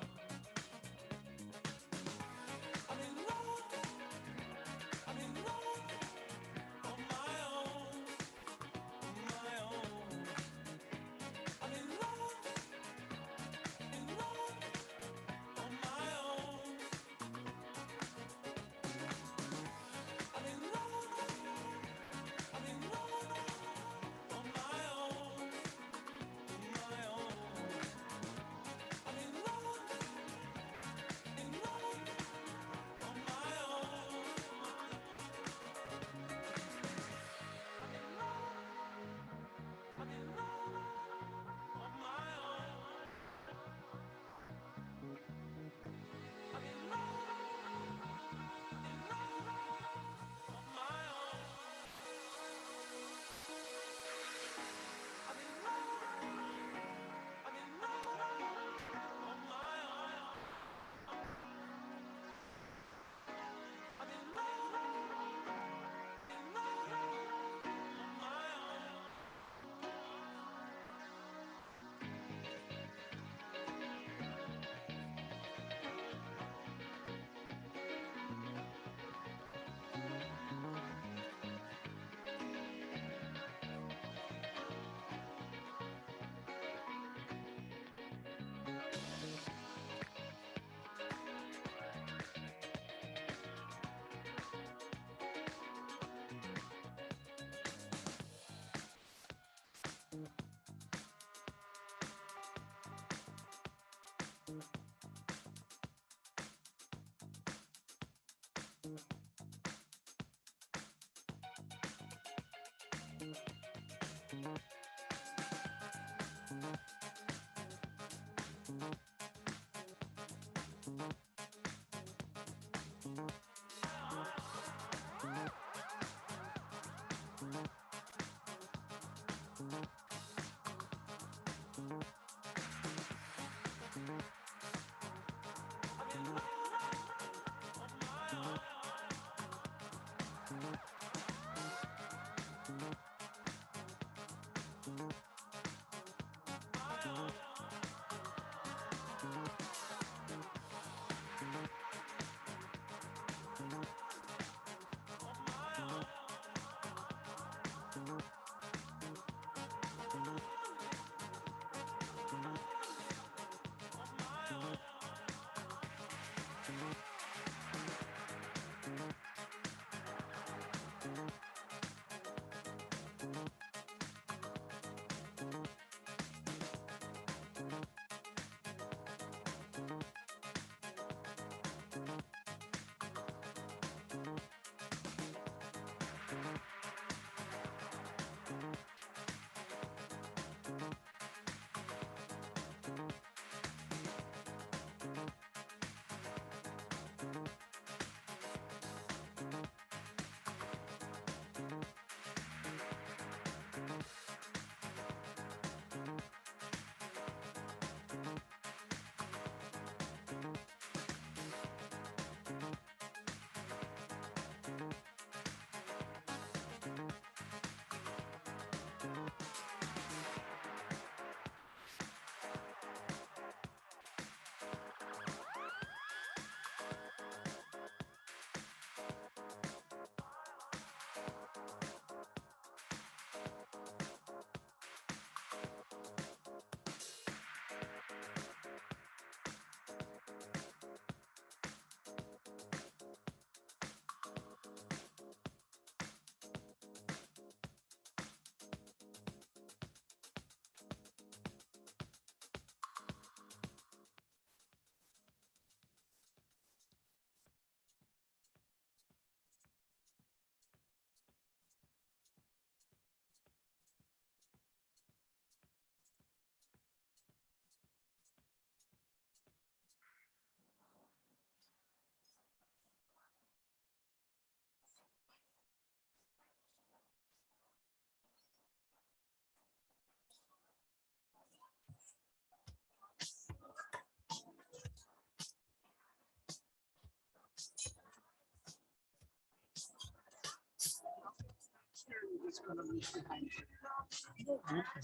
I'm in love on my own, on my own. I'm in love on my own. I'm in love on my own, on my own. I'm in love on my own. I'm in love on my own. I'm in love on my own. I'm in love on my own. I'm in love on my own.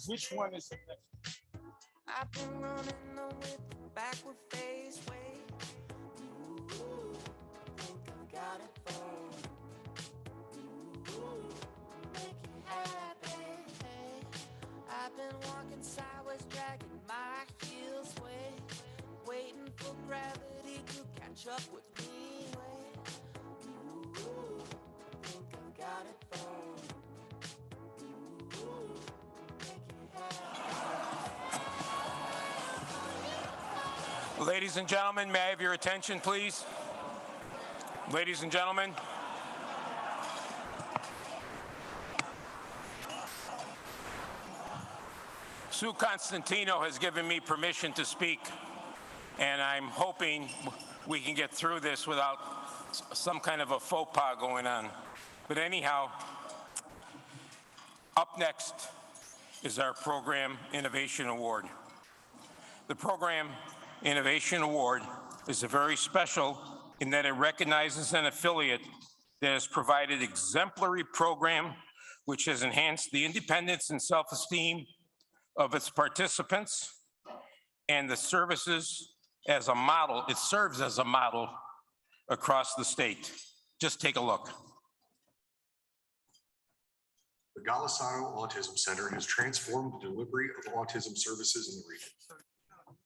Which one is it? I've been running on with the backward face way. Ooh, think I've got it for you. Ooh, make it happen. I've been walking sideways, dragging my heels way, waiting for gravity to catch up with me. Ooh, think I've got it for you. Ooh, make it happen. Ladies and gentlemen, may I have your attention, please? Ladies and gentlemen. Sue Constantino has given me permission to speak, and I'm hoping we can get through this without some kind of a faux pas going on. But anyhow, up next is our Program Innovation Award. The Program Innovation Award is very special in that it recognizes an affiliate that has provided exemplary program which has enhanced the independence and self-esteem of its participants and the services as a model. It serves as a model across the state. Just take a look. The Golisano Autism Center has transformed the delivery of autism services in the region.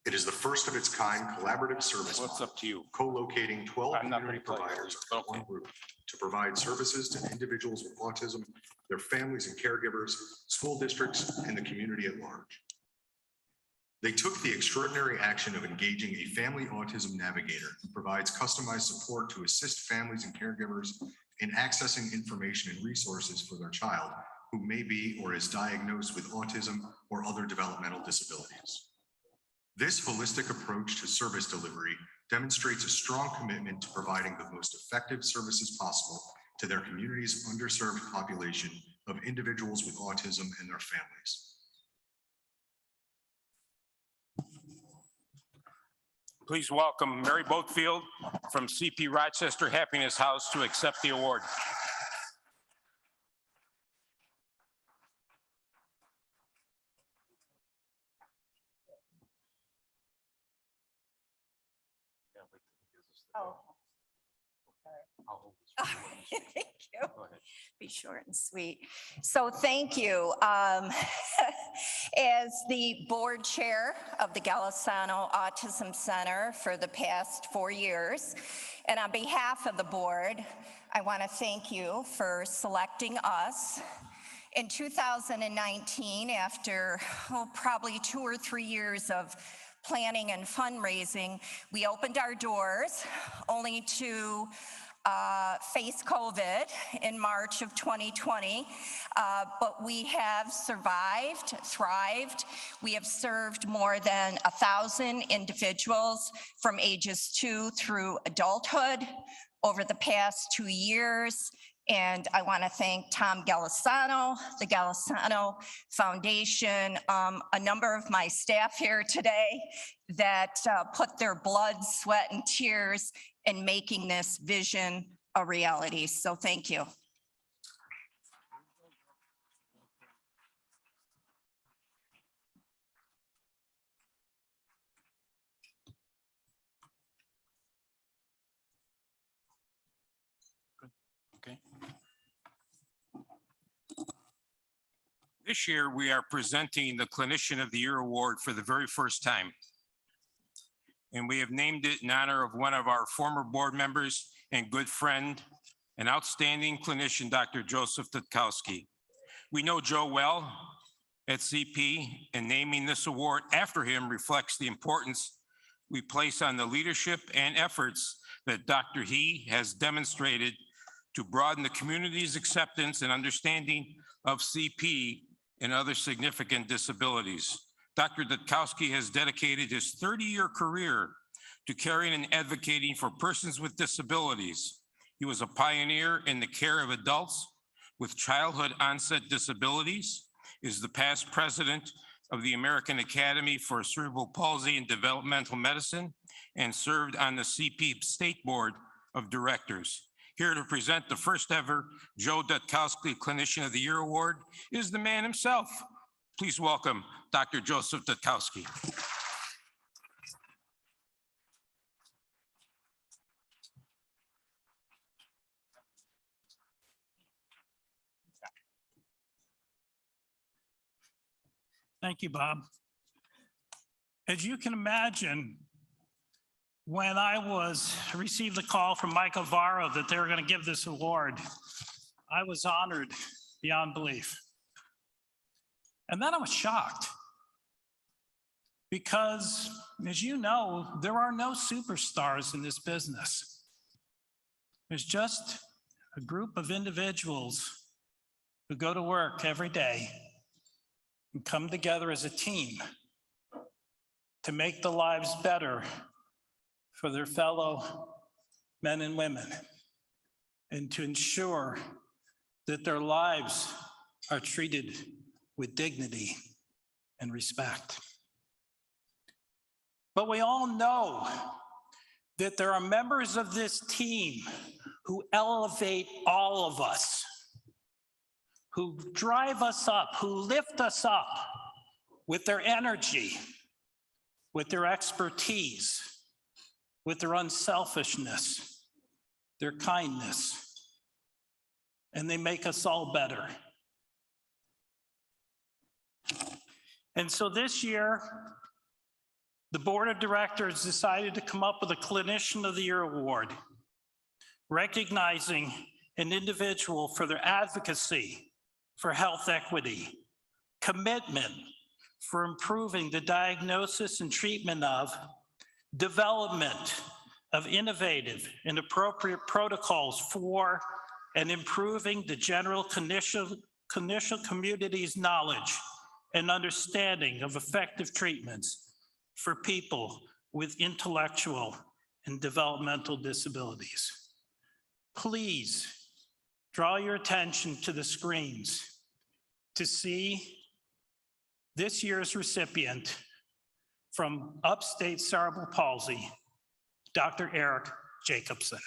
It is the first of its kind collaborative service. What's up to you? Co-locating 12 I'm not community gonna play providers it, under one group to provide services to individuals with autism, their families and caregivers, school districts, and the community at large. They took the extraordinary action of engaging a family autism navigator who provides customized support to assist families and caregivers in accessing information and resources for their child who may be or is diagnosed with autism or other developmental disabilities. This holistic approach to service delivery demonstrates a strong commitment to providing the most effective services possible to their community's underserved population of individuals with autism and their families. Please welcome Mary Boatfield from CP Rochester Happiness House to accept the award. Oh. Thank you. Be short and sweet. So thank you. As the board chair of the Golisano Autism Center for the past 4 years, and on behalf of the board, I want to thank you for selecting us. In 2019, after probably 2 or 3 years of planning and fundraising, we opened our doors only to face COVID in March of 2020, but we have survived, thrived. We have served more than 1,000 individuals from ages 2 through adulthood over the past 2 years. And I want to thank Tom Golisano, the Golisano Foundation, a number of my staff here today that put their blood, sweat, and tears in making this vision a reality. So thank you. Okay. This year, we are presenting the Clinician of the Year Award for the very first time. And we have named it in honor of one of our former board members and good friend, an outstanding clinician, Dr. Joseph Dutkowski. We know Joe well at CP, and naming this award after him reflects the importance we place on the leadership and efforts that Dr. He has demonstrated to broaden the community's acceptance and understanding of CP and other significant disabilities. Dr. Dutkowski has dedicated his 30-year career to caring and advocating for persons with disabilities. He was a pioneer in the care of adults with childhood onset disabilities, is the past president of the American Academy for Cerebral Palsy and Developmental Medicine, and served on the CP State Board of Directors. Here to present the first ever Joe Dutkowski Clinician of the Year Award is the man himself. Please welcome Dr. Joseph Dutkowski. Thank you, Bob. As you can imagine, when I received the call from Michael Varro that they were going to give this award, I was honored beyond belief. And then I was shocked because, as you know, there are no superstars in this business. There's just a group of individuals who go to work every day and come together as a team to make the lives better for their fellow men and women and to ensure that their lives are treated with dignity and respect. But we all know that there are members of this team who elevate all of us, who drive us up, who lift us up with their energy, with their expertise, with their unselfishness, their kindness, and they make us all better. And so this year, the board of directors decided to come up with a Clinician of the Year Award, recognizing an individual for their advocacy for health equity, commitment for improving the diagnosis and treatment of, development of innovative and appropriate protocols for and improving the general clinician community's knowledge and understanding of effective treatments for people with intellectual and developmental disabilities. Please draw your attention to the screens to see this year's recipient from Upstate Cerebral Palsy, Dr. Eric Jacobson.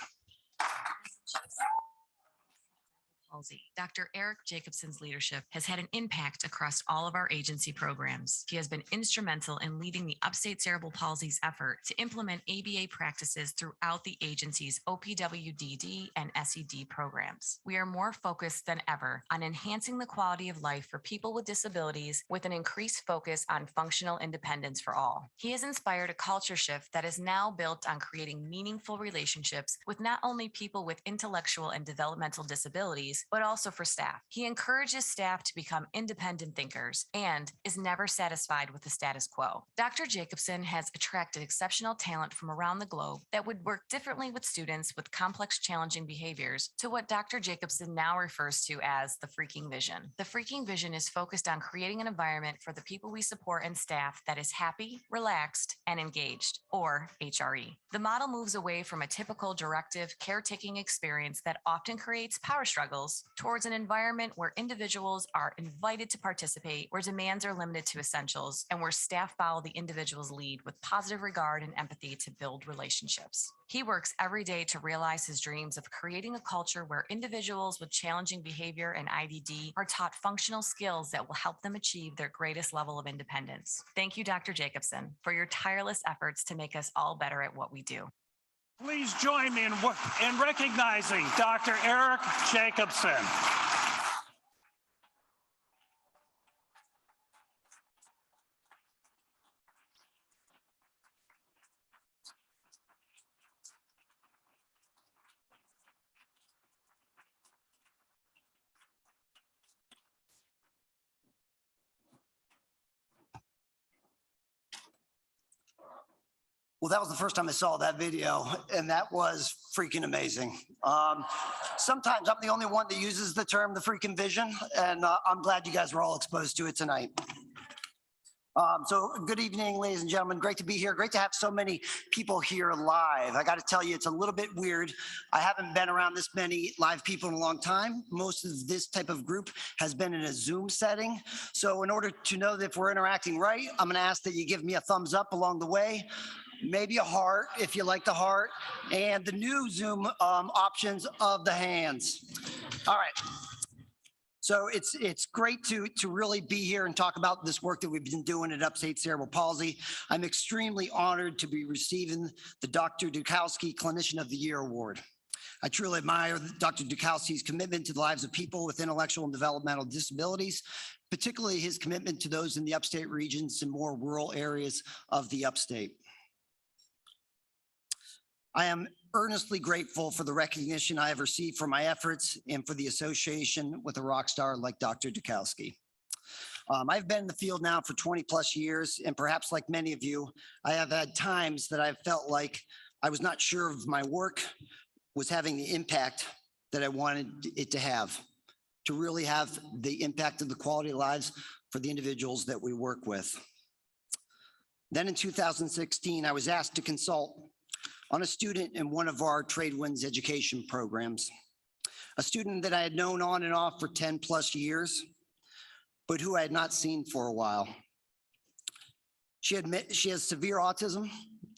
Palsy. Dr. Eric Jacobson's leadership has had an impact across all of our agency programs. He has been instrumental in leading the Upstate Cerebral Palsy's effort to implement ABA practices throughout the agency's OPWDD and SED programs. We are more focused than ever on enhancing the quality of life for people with disabilities with an increased focus on functional independence for all. He has inspired a culture shift that is now built on creating meaningful relationships with not only people with intellectual and developmental disabilities, but also for staff. He encourages staff to become independent thinkers and is never satisfied with the status quo. Dr. Jacobson has attracted exceptional talent from around the globe that would work differently with students with complex, challenging behaviors to what Dr. Jacobson now refers to as the freaking vision. The freaking vision is focused on creating an environment for the people we support and staff that is happy, relaxed, and engaged, or HRE. The model moves away from a typical directive, caretaking experience that often creates power struggles towards an environment where individuals are invited to participate, where demands are limited to essentials, and where staff follow the individual's lead with positive regard and empathy to build relationships. He works every day to realize his dreams of creating a culture where individuals with challenging behavior and IDD are taught functional skills that will help them achieve their greatest level of independence. Thank you, Dr. Jacobson, for your tireless efforts to make us all better at what we do. Please join me in recognizing Dr. Eric Jacobson. Well, that was the first time I saw that video, and that was freaking amazing. Sometimes I'm the only one that uses the term the freaking vision, and I'm glad you guys were all exposed to it tonight. So good evening, ladies and gentlemen. Great to be here. Great to have so many people here live. I got to tell you, it's a little bit weird. I haven't been around this many live people in a long time. Most of this type of group has been in a Zoom setting. So in order to know that if we're interacting right, I'm going to ask that you give me a thumbs up along the way. maybe a heart if you like the heart, and the new Zoom options of the hands. All right. So it's great to really be here and talk about this work that we've been doing at Upstate Cerebral Palsy. I'm extremely honored to be receiving the Dr. Dukowski Clinician of the Year Award. I truly admire Dr. Dukowski's commitment to the lives of people with intellectual and developmental disabilities, particularly his commitment to those in the upstate regions and more rural areas of the upstate. I am earnestly grateful for the recognition I have received for my efforts and for the association with a rock star like Dr. Dukowski. I've been in the field now for 20 plus years, and perhaps like many of you, I have had times that I've felt like I was not sure if my work was having the impact that I wanted it to really have the impact of the quality of lives for the individuals that we work with. Then in 2016, I was asked to consult on a student in one of our Tradewinds education programs, a student that I had known on and off for 10 plus years, but who I had not seen for a while. She has severe autism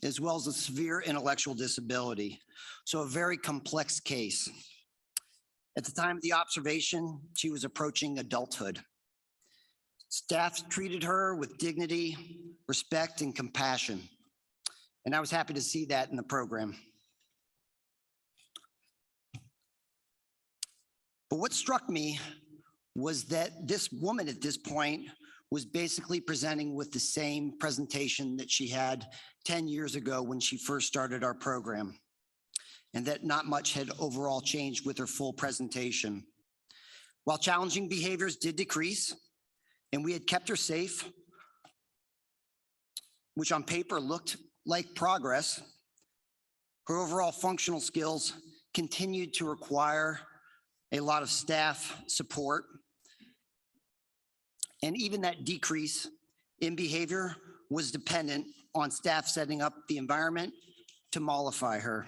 as well as a severe intellectual disability, so a very complex case. At the time of the observation, she was approaching adulthood. Staff treated her with dignity, respect, and compassion. And I was happy to see that in the program. But what struck me was that this woman at this point was basically presenting with the same presentation that she had 10 years ago when she first started our program, and that not much had overall changed with her full presentation. While challenging behaviors did decrease, and we had kept her safe, which on paper looked like progress, her overall functional skills continued to require a lot of staff support. And even that decrease in behavior was dependent on staff setting up the environment to mollify her.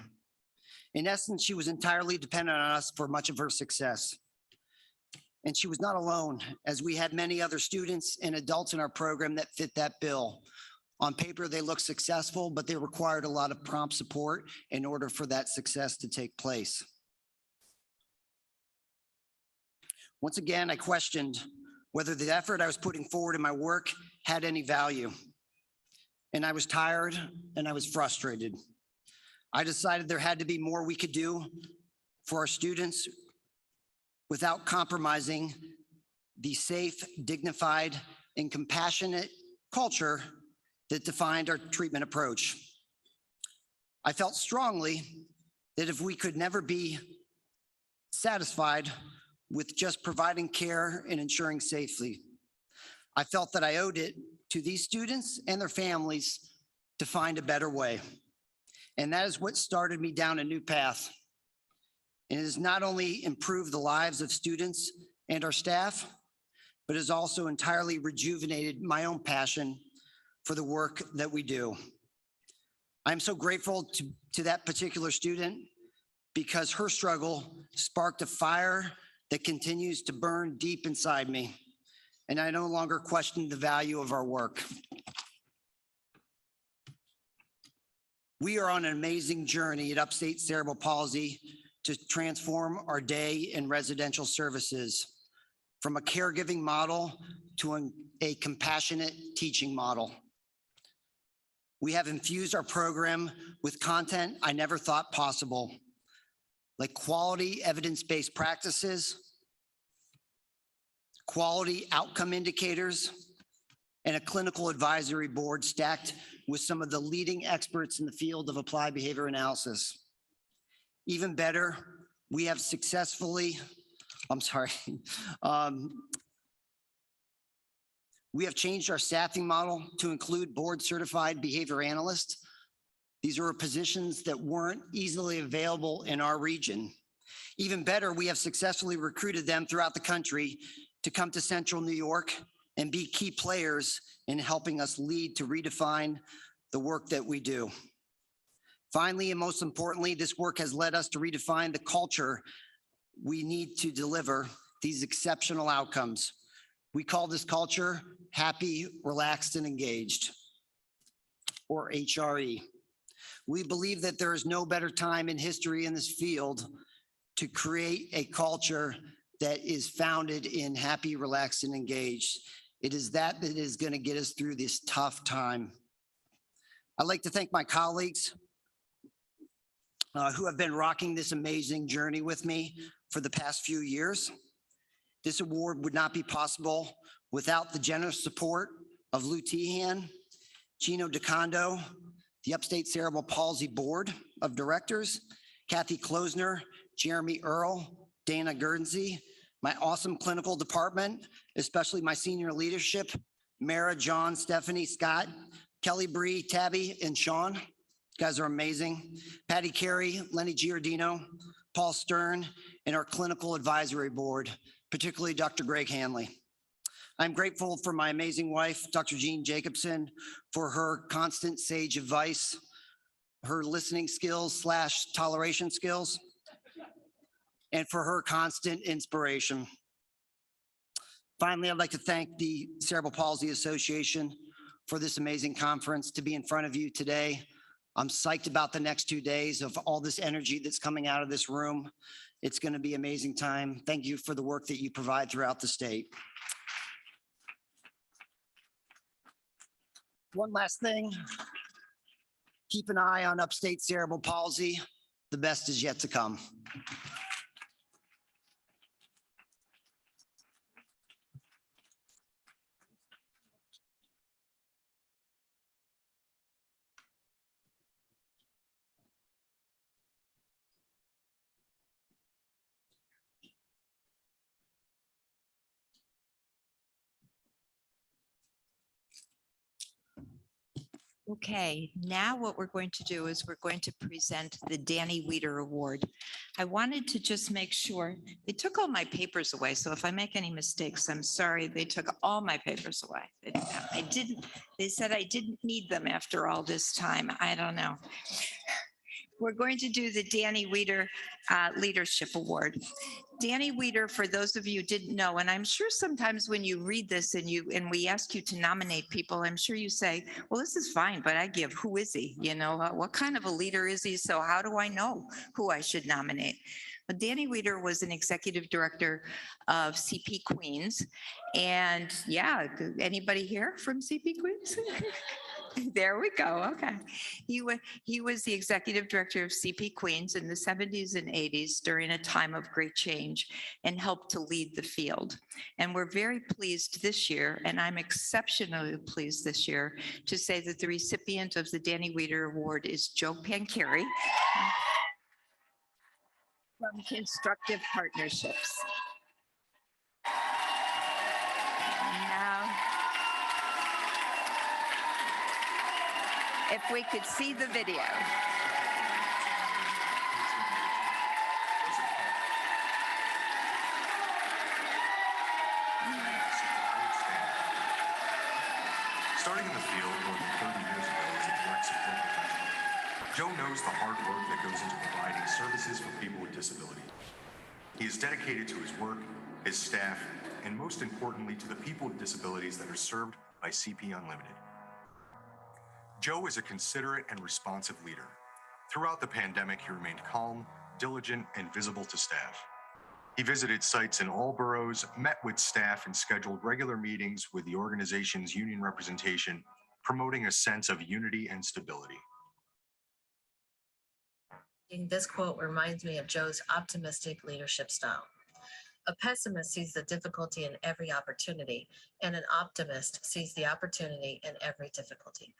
In essence, she was entirely dependent on us for much of her success. And she was not alone, as we had many other students and adults in our program that fit that bill. On paper, they looked successful, but they required a lot of prompt support in order for that success to take place. Once again, I questioned whether the effort I was putting forward in my work had any value. And I was tired and I was frustrated. I decided there had to be more we could do for our students without compromising the safe, dignified, and compassionate culture that defined our treatment approach. I felt strongly that if we could never be satisfied with just providing care and ensuring safety, I felt that I owed it to these students and their families to find a better way. And that is what started me down a new path. And it has not only improved the lives of students and our staff, but has also entirely rejuvenated my own passion for the work that we do. I'm so grateful to that particular student because her struggle sparked a fire that continues to burn deep inside me. And I no longer question the value of our work. We are on an amazing journey at Upstate Cerebral Palsy to transform our day and residential services from a caregiving model to a compassionate teaching model. We have infused our program with content I never thought possible, like quality evidence-based practices, quality outcome indicators, and a clinical advisory board stacked with some of the leading experts in the field of applied behavior analysis. Even better, we have we have changed our staffing model to include board certified behavior analysts. These are positions that weren't easily available in our region. Even better, we have successfully recruited them throughout the country to come to Central New York and be key players in helping us lead to redefine the work that we do. Finally, and most importantly, this work has led us to redefine the culture we need to deliver these exceptional outcomes. We call this culture happy, relaxed, and engaged, or HRE. We believe that there is no better time in history in this field to create a culture that is founded in happy, relaxed, and engaged. It is that is going to get us through this tough time. I'd like to thank my colleagues who have been rocking this amazing journey with me for the past few years. This award would not be possible without the generous support of Lou Tehan, Gino DeCondo, the Upstate Cerebral Palsy Board of Directors, Kathy Klosner, Jeremy Earl, Dana Guernsey, my awesome clinical department, especially my senior leadership, Mara, John, Stephanie, Scott, Kelly Bree, Tabby, and Sean. You guys are amazing. Patty Carey, Lenny Giordino, Paul Stern, and our clinical advisory board, particularly Dr. Greg Hanley. I'm grateful for my amazing wife, Dr. Jean Jacobson, for her constant sage advice, her listening skills / toleration skills, and for her constant inspiration. Finally, I'd like to thank the Cerebral Palsy Association for this amazing conference, to be in front of you today. I'm psyched about the next 2 days of all this energy that's coming out of this room. It's going to be an amazing time. Thank you for the work that you provide throughout the state. One last thing, keep an eye on Upstate Cerebral Palsy. The best is yet to come. Okay, now what we're going to do is we're going to present the Danny Weeder Award. I wanted to just make sure, they took all my papers away, so if I make any mistakes, I'm sorry, they took all my papers away. They said I didn't need them after all this time. I don't know. We're going to do the Danny Weeder Leadership Award. Danny Weeder, for those of you who didn't know, and I'm sure sometimes when you read this and we ask you to nominate people, I'm sure you say, well, this is fine, but I give, who is he? You know, what kind of a leader is he? So how do I know who I should nominate? But Danny Weeder was an executive director of CP Queens. And yeah, anybody here from CP Queens? There we go. Okay. He was the executive director of CP Queens in the 70s and 80s during a time of great change and helped to lead the field. And we're very pleased this year, and I'm exceptionally pleased this year to say that the recipient of the Danny Weeder Award is Joe Pancari from Constructive Partnerships. Now, if we could see the video. Starting in the field more than 30 years ago as a direct support professional, Joe knows the hard work that goes into providing services for people with disability. He is dedicated to his work, his staff, and most importantly, to the people with disabilities that are served by CP Unlimited. Joe is a considerate and responsive leader. Throughout the pandemic, he remained calm, diligent, and visible to staff. He visited sites in all boroughs, met with staff, and scheduled regular meetings with the organization's union representation, promoting a sense of unity and stability. This quote reminds me of Joe's optimistic leadership style. A pessimist sees the difficulty in every opportunity, and an optimist sees the opportunity in every difficulty.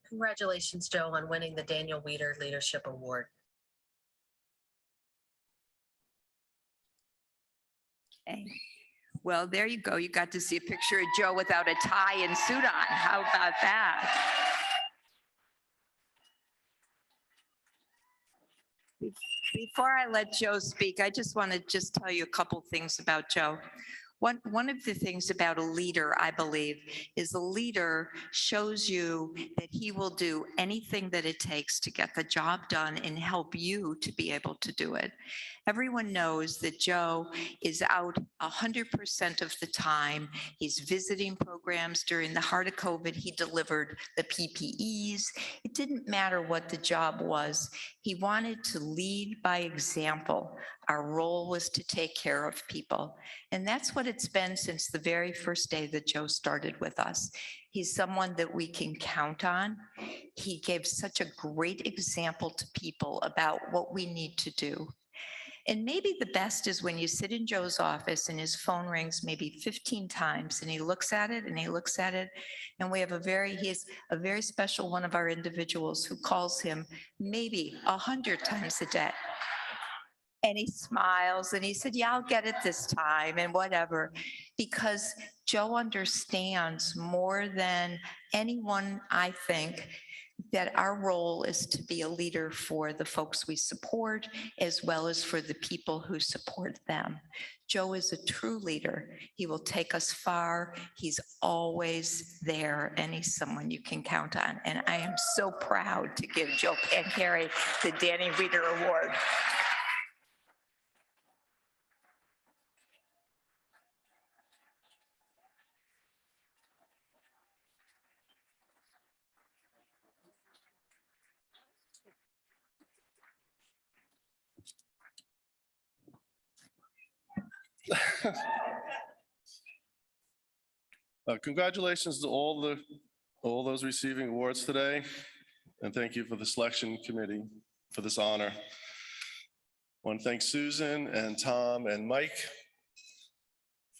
Congratulations, Joe, on winning the Daniel Weeder Leadership Award. Okay. Well, there you go. You got to see a picture of Joe without a tie and suit on. How about that? Before I let Joe speak, I just want to tell you a couple things about Joe. One of the things about a leader, I believe, is a leader shows you that he will do anything that it takes to get the job done and help you to be able to do it. Everyone knows that Joe is out 100% of the time. He's visiting programs during the heart of COVID. He delivered the PPEs. It didn't matter what the job was. He wanted to lead by example. Our role was to take care of people. And that's what it's been since the very first day that Joe started with us. He's someone that we can count on. He gave such a great example to people about what we need to do. And maybe the best is when you sit in Joe's office and his phone rings maybe 15 times and he looks at it and he looks at it. And he is a very special one of our individuals who calls him maybe 100 times a day. And he smiles and he said, yeah, I'll get it this time and whatever, because Joe understands more than anyone, I think, that our role is to be a leader for the folks we support, as well as for the people who support them. Joe is a true leader. He will take us far. He's always there, and he's someone you can count on. And I am so proud to give Joe Pancari the Danny Reader Award. Congratulations to all those receiving awards today, and thank you for the selection committee for this honor. I want to thank Susan and Tom and Mike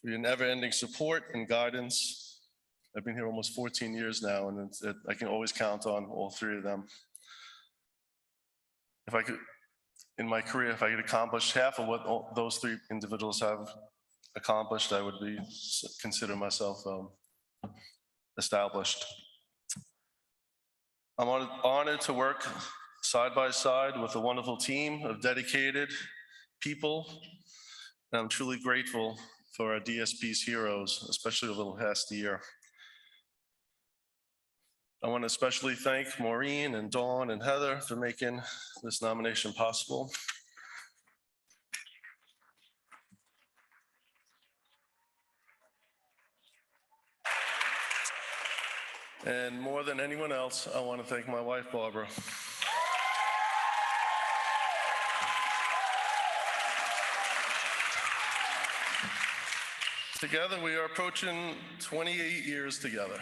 for your never-ending support and guidance. I've been here almost 14 years now, and I can always count on all three of them. If I could, in my career, if I could accomplish half of what those three individuals have accomplished, I would consider myself established. I'm honored to work side by side with a wonderful team of dedicated people, and I'm truly grateful for our DSP's heroes, especially over the past year. I want to especially thank Maureen and Dawn and Heather for making this nomination possible. And more than anyone else, I want to thank my wife, Barbara. Together, we are approaching 28 years together.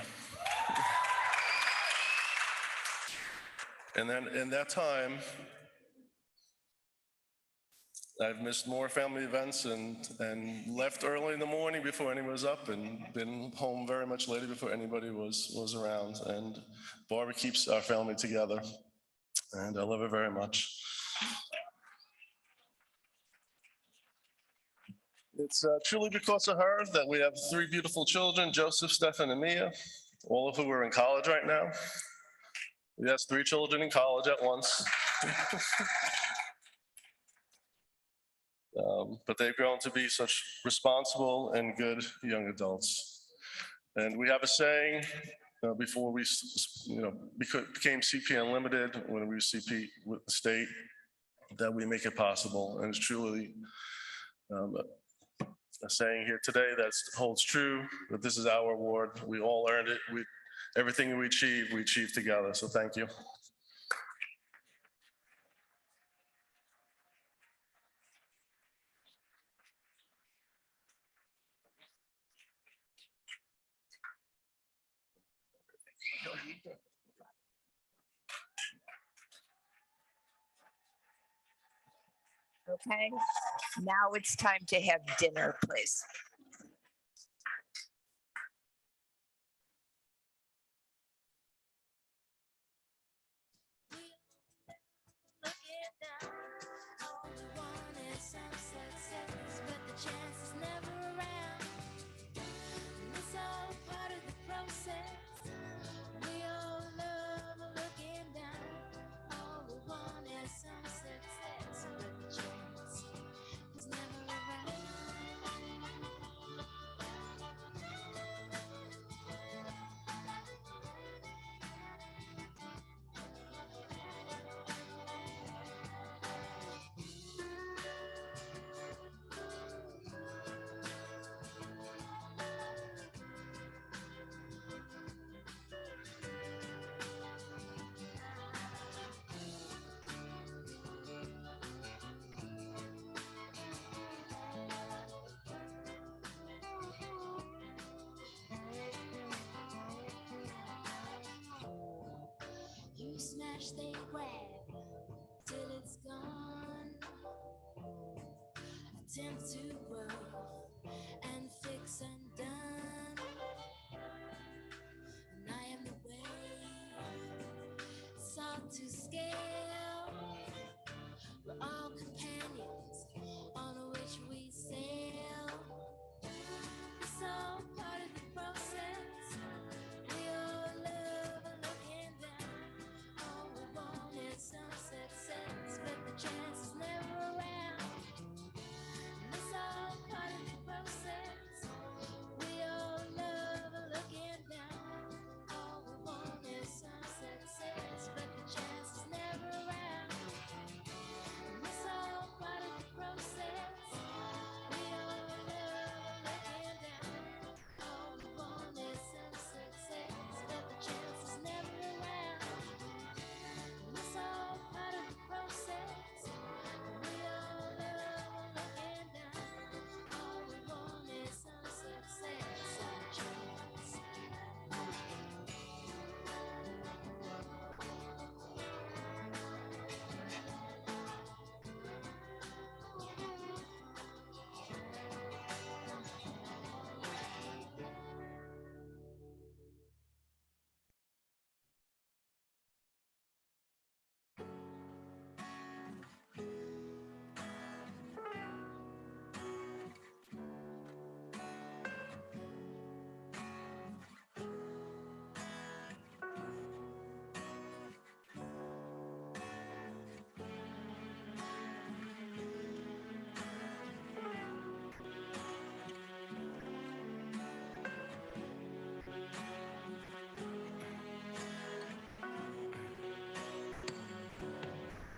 And then in that time, I've missed more family events and left early in the morning before anyone was up, and been home very much later before anybody was around. And Barbara keeps our family together, and I love her very much. It's truly because of her that we have three beautiful children, Joseph, Stefan, and Mia, all of who are in college right now. Yes, three children in college at once. But they've grown to be such responsible and good young adults. And we have a saying before we became CP Unlimited, when we were CP with the state, that we make it possible. And it's truly a saying here today that holds true, that this is our award. We all earned it. Everything we achieve together. So thank you. Okay, now it's time to have dinner, please. cash they grab till it's gone. Attempt to grow and fix undone. And I am the way sought to scale. We're all companions on which we sail. It's all part of the process. We all love looking down. All we want is some success, but the chance is never around. And it's all part of the process. We all love looking down. All we want is some success, but the chance is never around. And it's all part of the process. We all love looking down. All we want is some success, but the chance is never around. And it's all part of the process. We all love looking down. All we want is some success, some chance.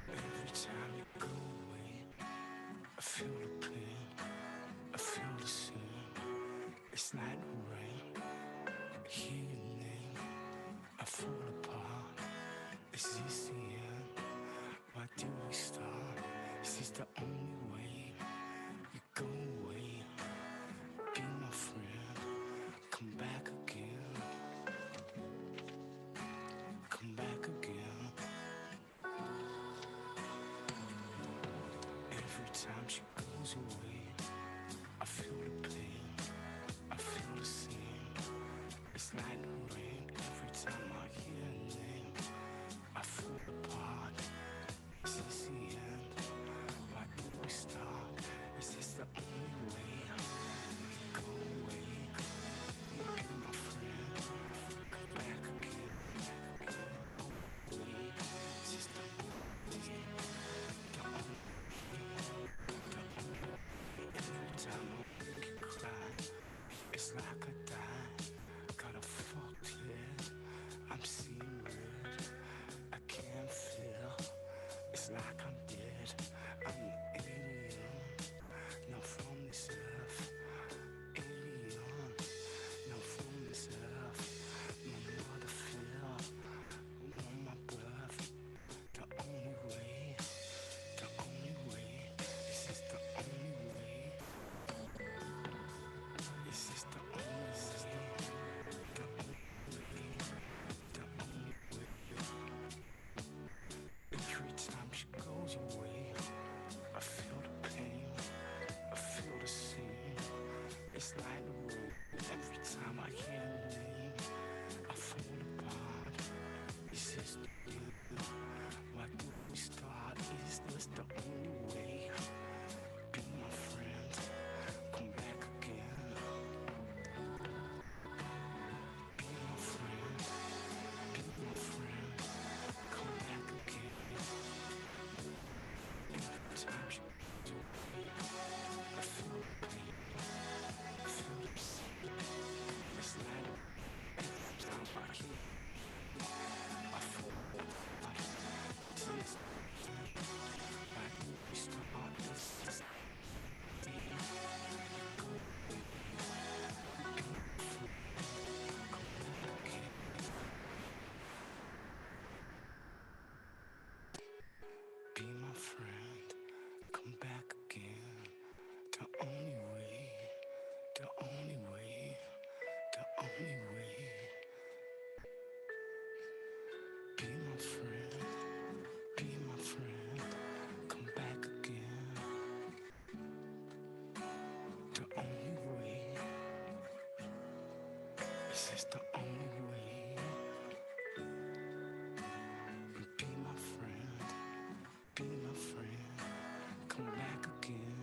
Every time you go away, I feel the pain, I feel the same. It's night and rain, I hear your name, I fall apart. Is this the end? Why do we start? Is this the only way? You go away, be my friend, come back again, come back again. Every time she goes away, I feel the pain, I feel the same. It's night and rain, every time I hear her name, I fall apart. Is this the end? Why do we start? Is this the only way? Go away, be my friend, come back again. Is this the only This is the only way. Be my friend, be my friend. Come back again.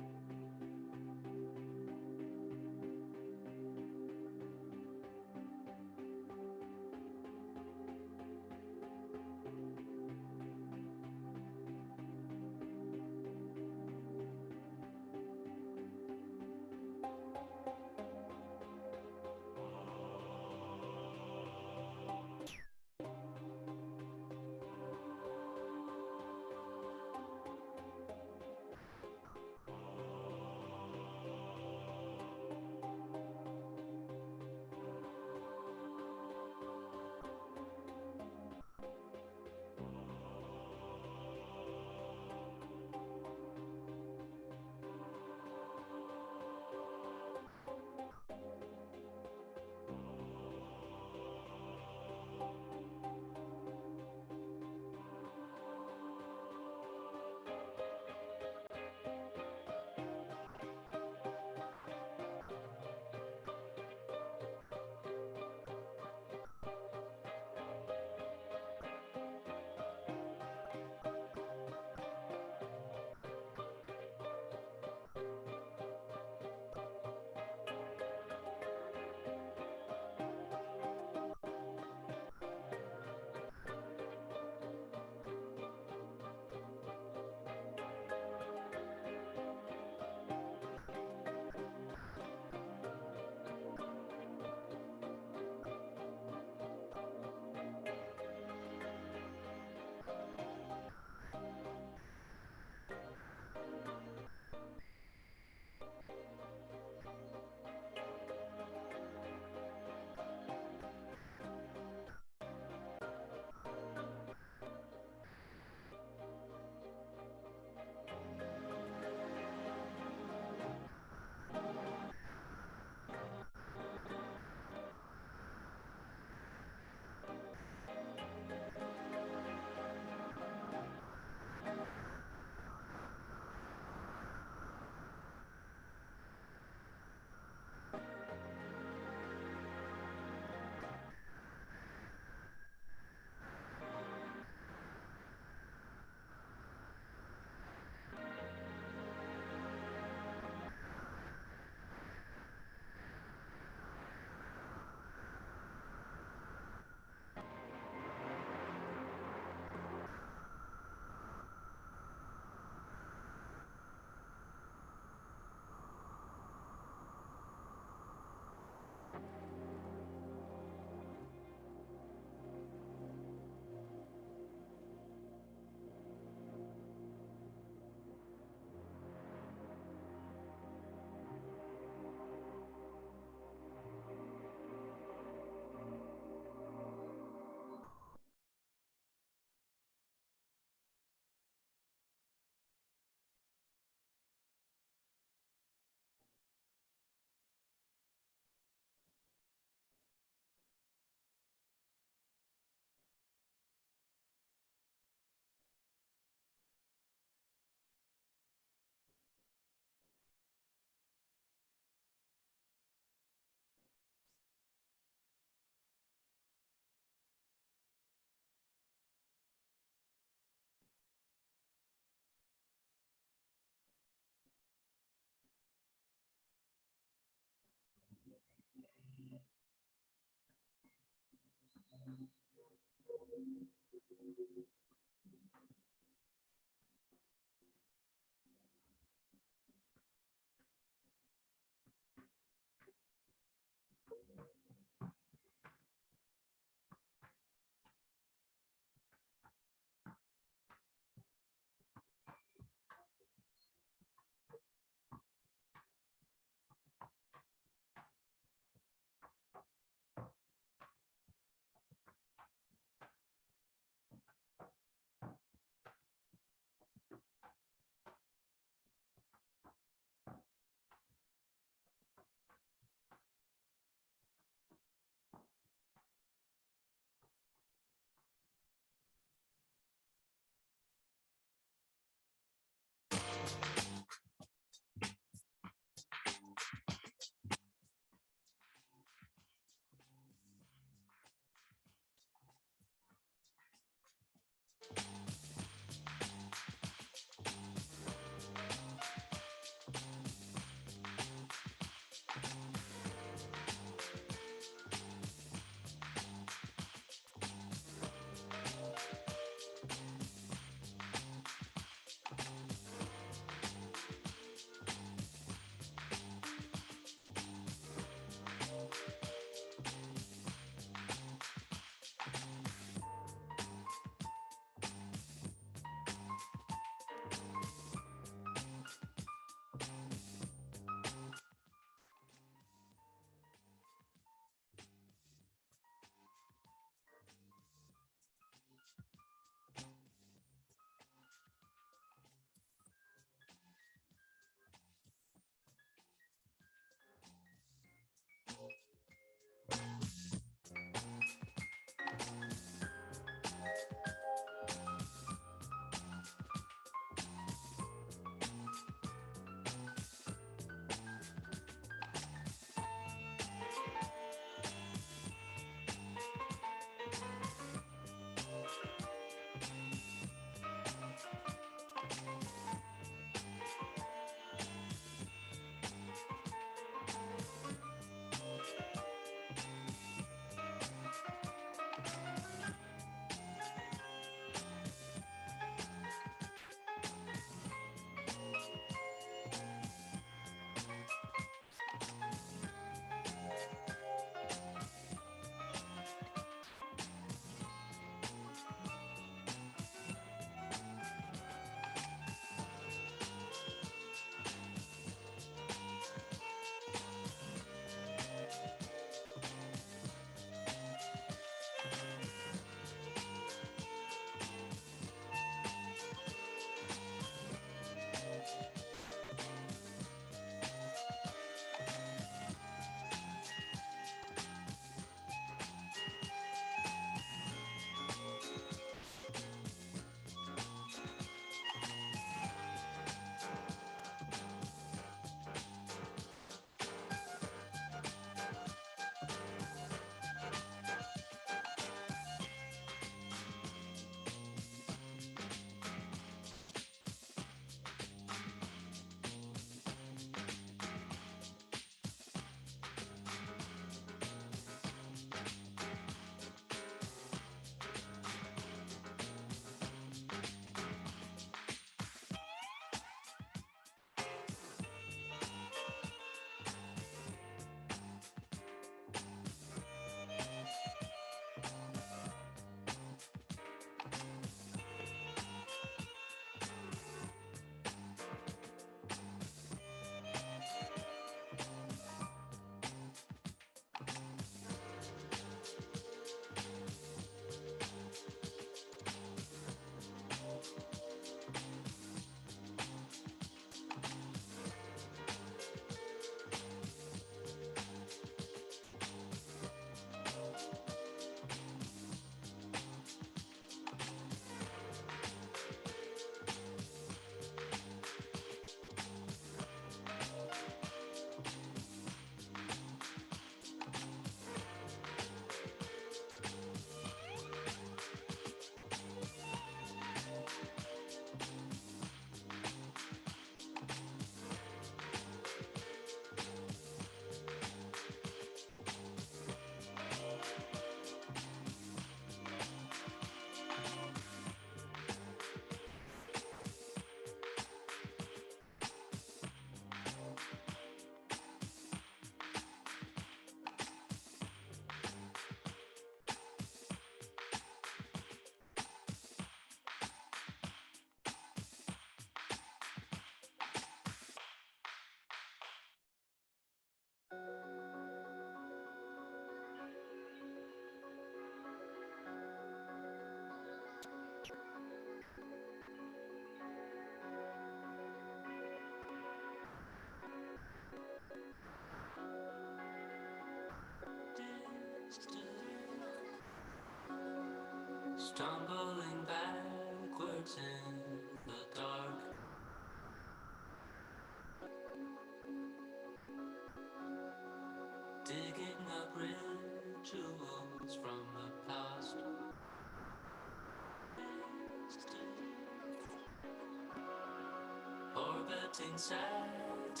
Collecting satellites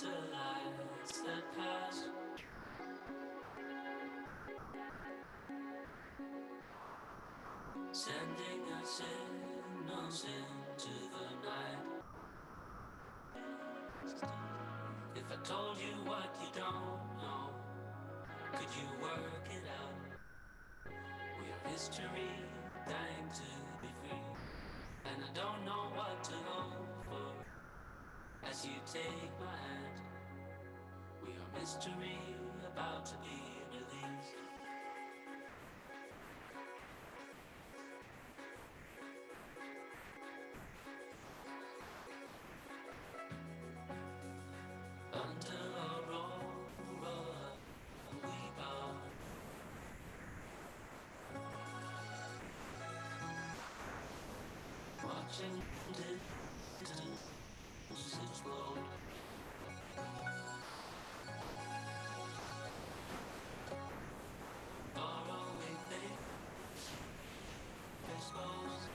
that pass. Sending us signals into the night. If I told you what you don't know, could you work it out? We are history, dying to be free. And I don't know what to hope for as you take my hand. We are mystery, about to be released. Under aurora, we bow. Watching distance explode. Faraway things exposed.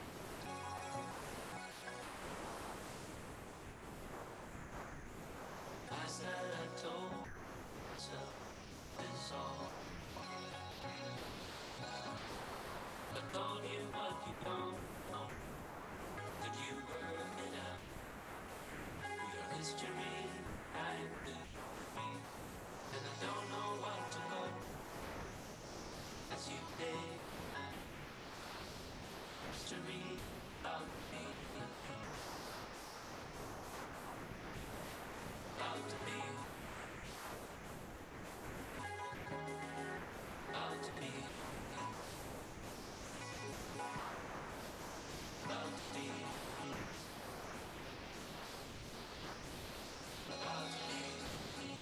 I said I told myself this all. I told you what you don't know. Could you work it out? We are history, I do me. And I don't know what to hope as you take my history about me. About to be. About to be. About to be. About to be.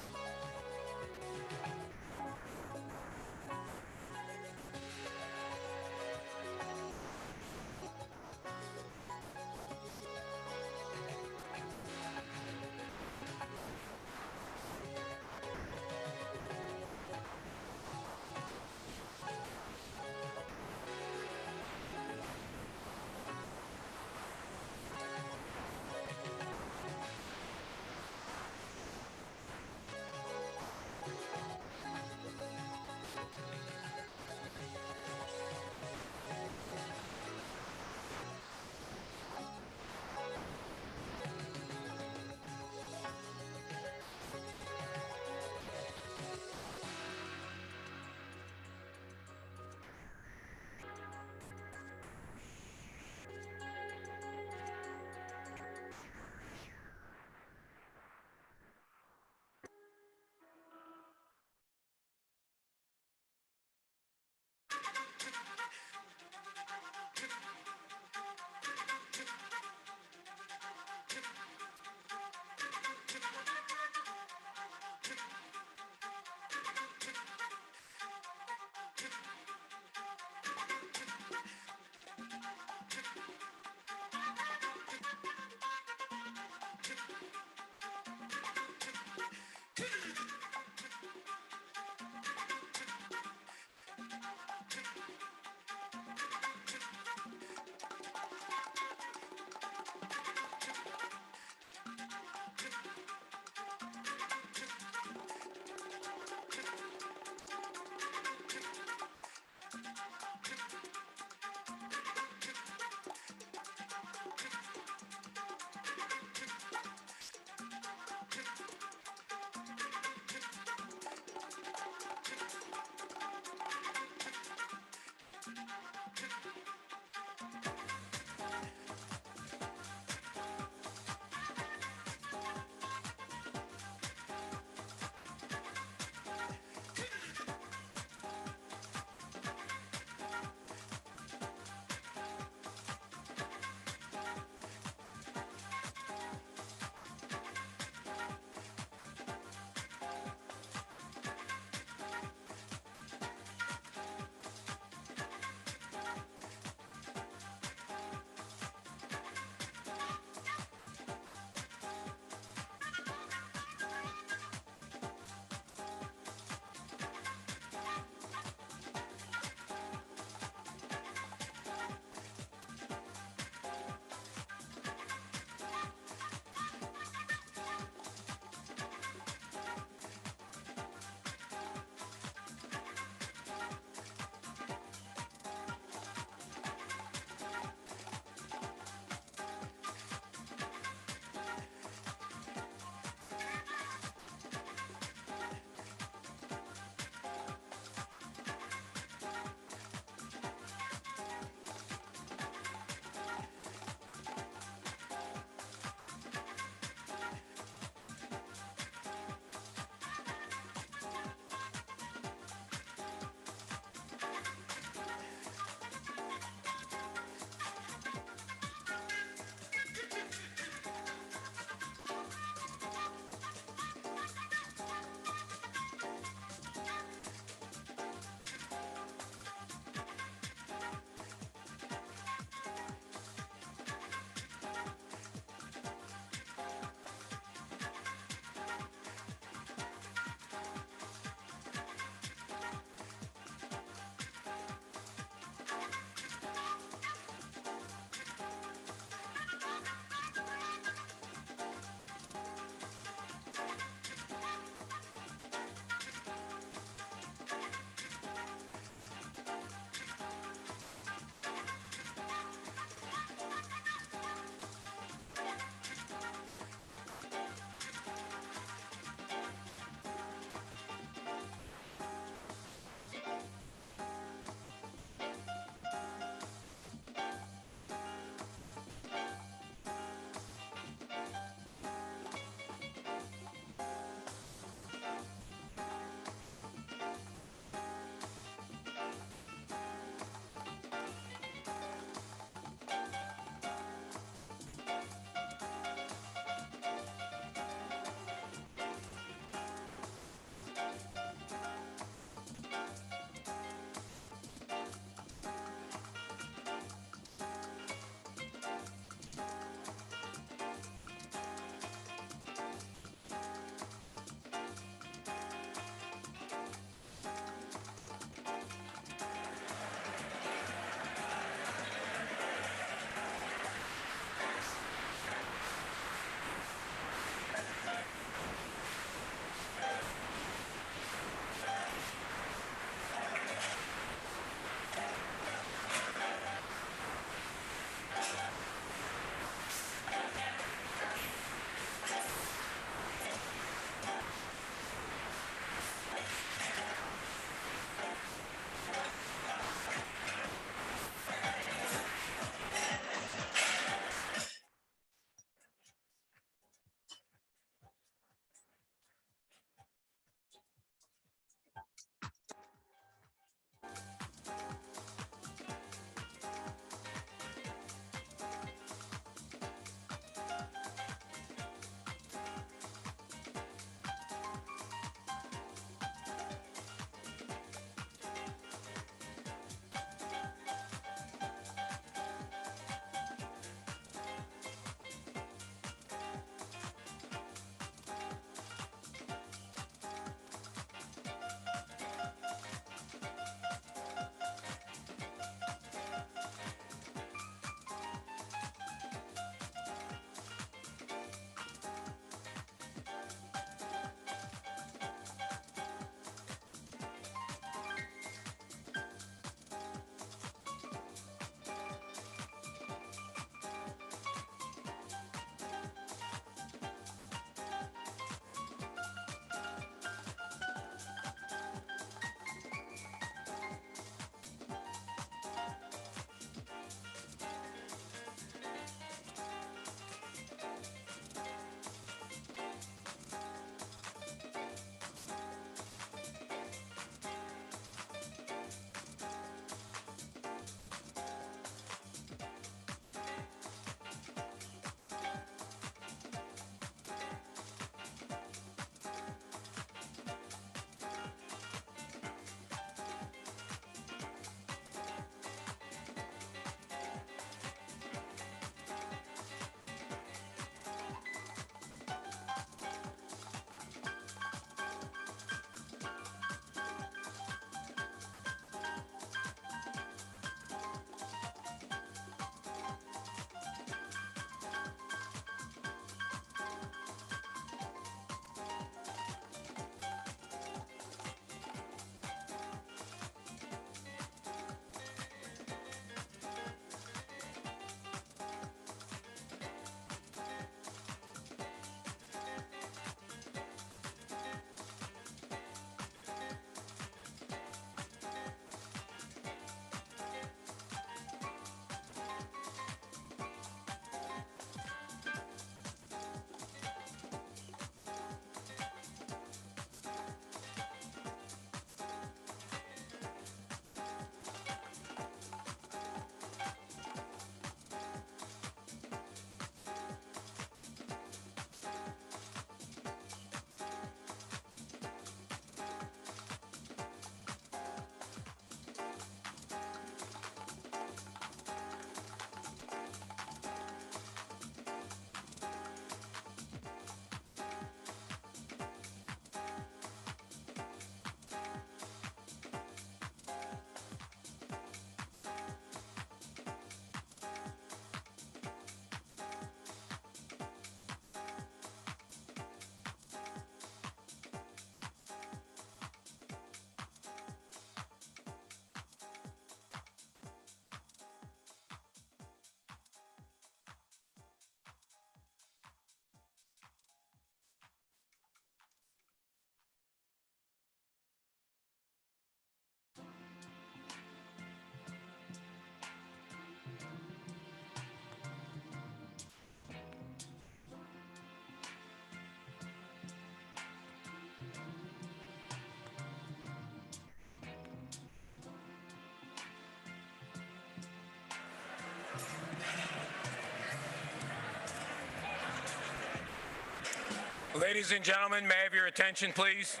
Ladies and gentlemen, may I have your attention, please?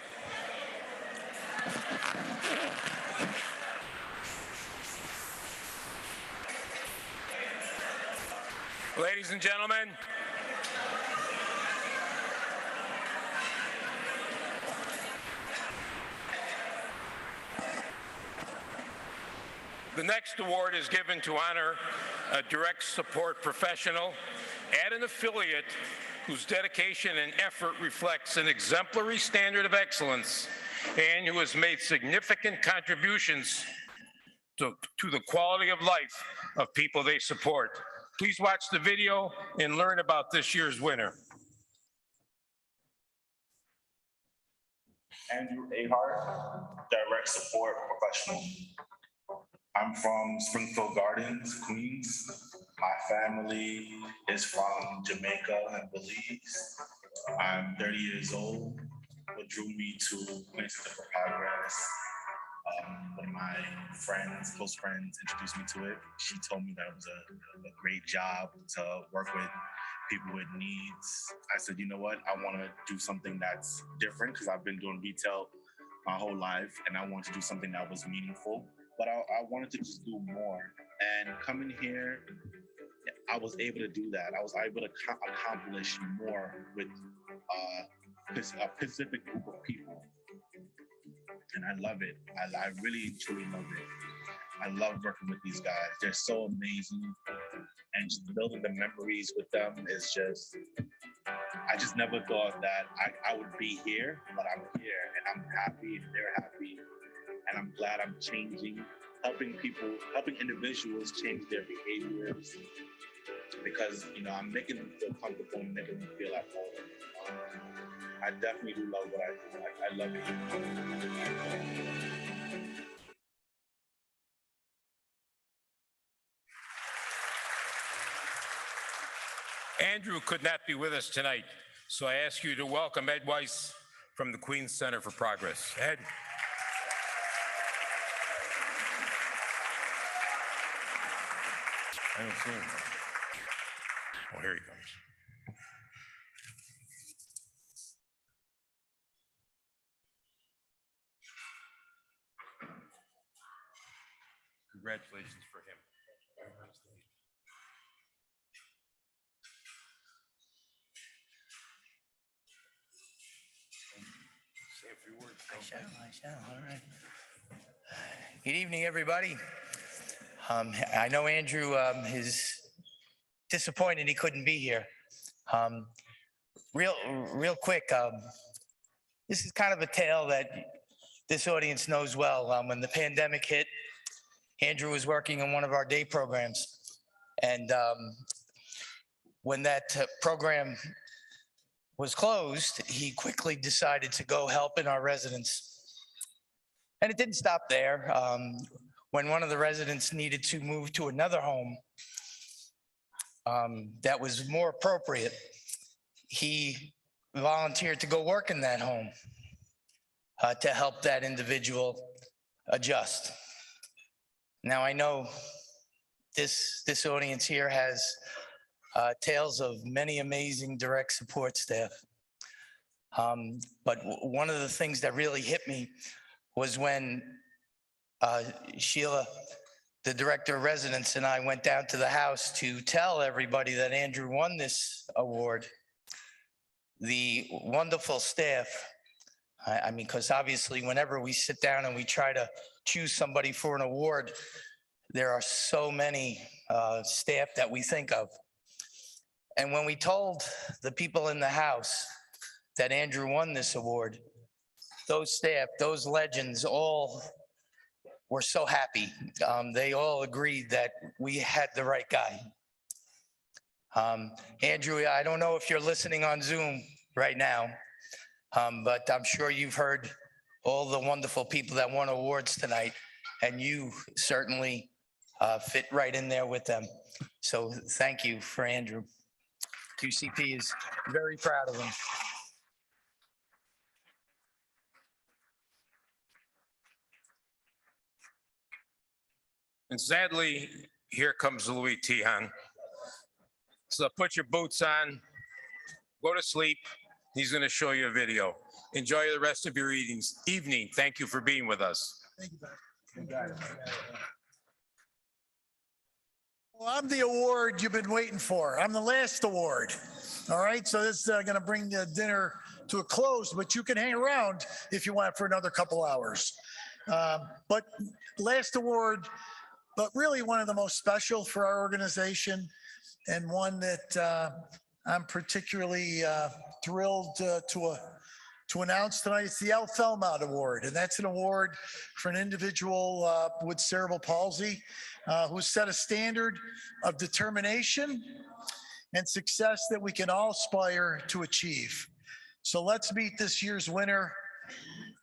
Ladies and gentlemen, the next award is given to honor a direct support professional at an affiliate whose dedication and effort reflects an exemplary standard of excellence and who has made significant contributions to the quality of life of people they support. Please watch the video and learn about this year's winner. Andrew Ahart, direct support professional. I'm from Springfield Gardens, Queens. My family is from Jamaica and Belize. I'm 30 years old. What drew me to Queen Center for Progress? One of my friends, close friends, introduced me to it. She told me that it was a great job to work with people with needs. I said, you know what? I want to do something that's different because I've been doing retail my whole life and I wanted to do something that was meaningful. But I wanted to just do more. And coming here, I was able to do that. I was able to accomplish more with a specific group of people. And I love it. I really, truly love it. I love working with these guys. They're so amazing. And just building the memories with them is just, I just never thought that I would be here, but I'm here and I'm happy and they're happy. And I'm glad I'm changing, helping individuals change their behaviors because, I'm making them feel comfortable and making them feel at home. I definitely do love what I do. I love it. Andrew could not be with us tonight, so I ask you to welcome Ed Weiss from the Queens Center for Progress. Ed. I don't see him. Oh, here he comes. Congratulations for him. Say a few words. I shall, all right. Good evening, everybody. I know Andrew is disappointed he couldn't be here. Real quick, this is kind of a tale that this audience knows well. When the pandemic hit, Andrew was working on one of our day programs. And when that program was closed, he quickly decided to go help in our residence. And it didn't stop there. When one of the residents needed to move to another home that was more appropriate, he volunteered to go work in that home to help that individual adjust. Now, I know this audience here has tales of many amazing direct support staff. But one of the things that really hit me was when Sheila, the director of residence, and I went down to the house to tell everybody that Andrew won this award. The wonderful staff, I mean, because obviously whenever we sit down and we try to choose somebody for an award, there are so many staff that we think of. And when we told the people in the house that Andrew won this award, those staff, those legends all were so happy. They all agreed that we had the right guy. Andrew, I don't know if you're listening on Zoom right now, but I'm sure you've heard all the wonderful people that won awards tonight, and you certainly fit right in there with them. So thank you for Andrew. QCP is very proud of him. And sadly, here comes Louis Tihan. So put your boots on, go to sleep, He's going to show you a video. Enjoy the rest of your evening. Thank you for being with us. Well, I'm the award you've been waiting for. I'm the last award. All right, so this is going to bring the dinner to a close, but you can hang around if you want for another couple hours. But last award, but really one of the most special for our organization, and one that I'm particularly thrilled to announce tonight. It's the Al Felmont Award, and that's an award for an individual with cerebral palsy who set a standard of determination and success that we can all aspire to achieve. So let's meet this year's winner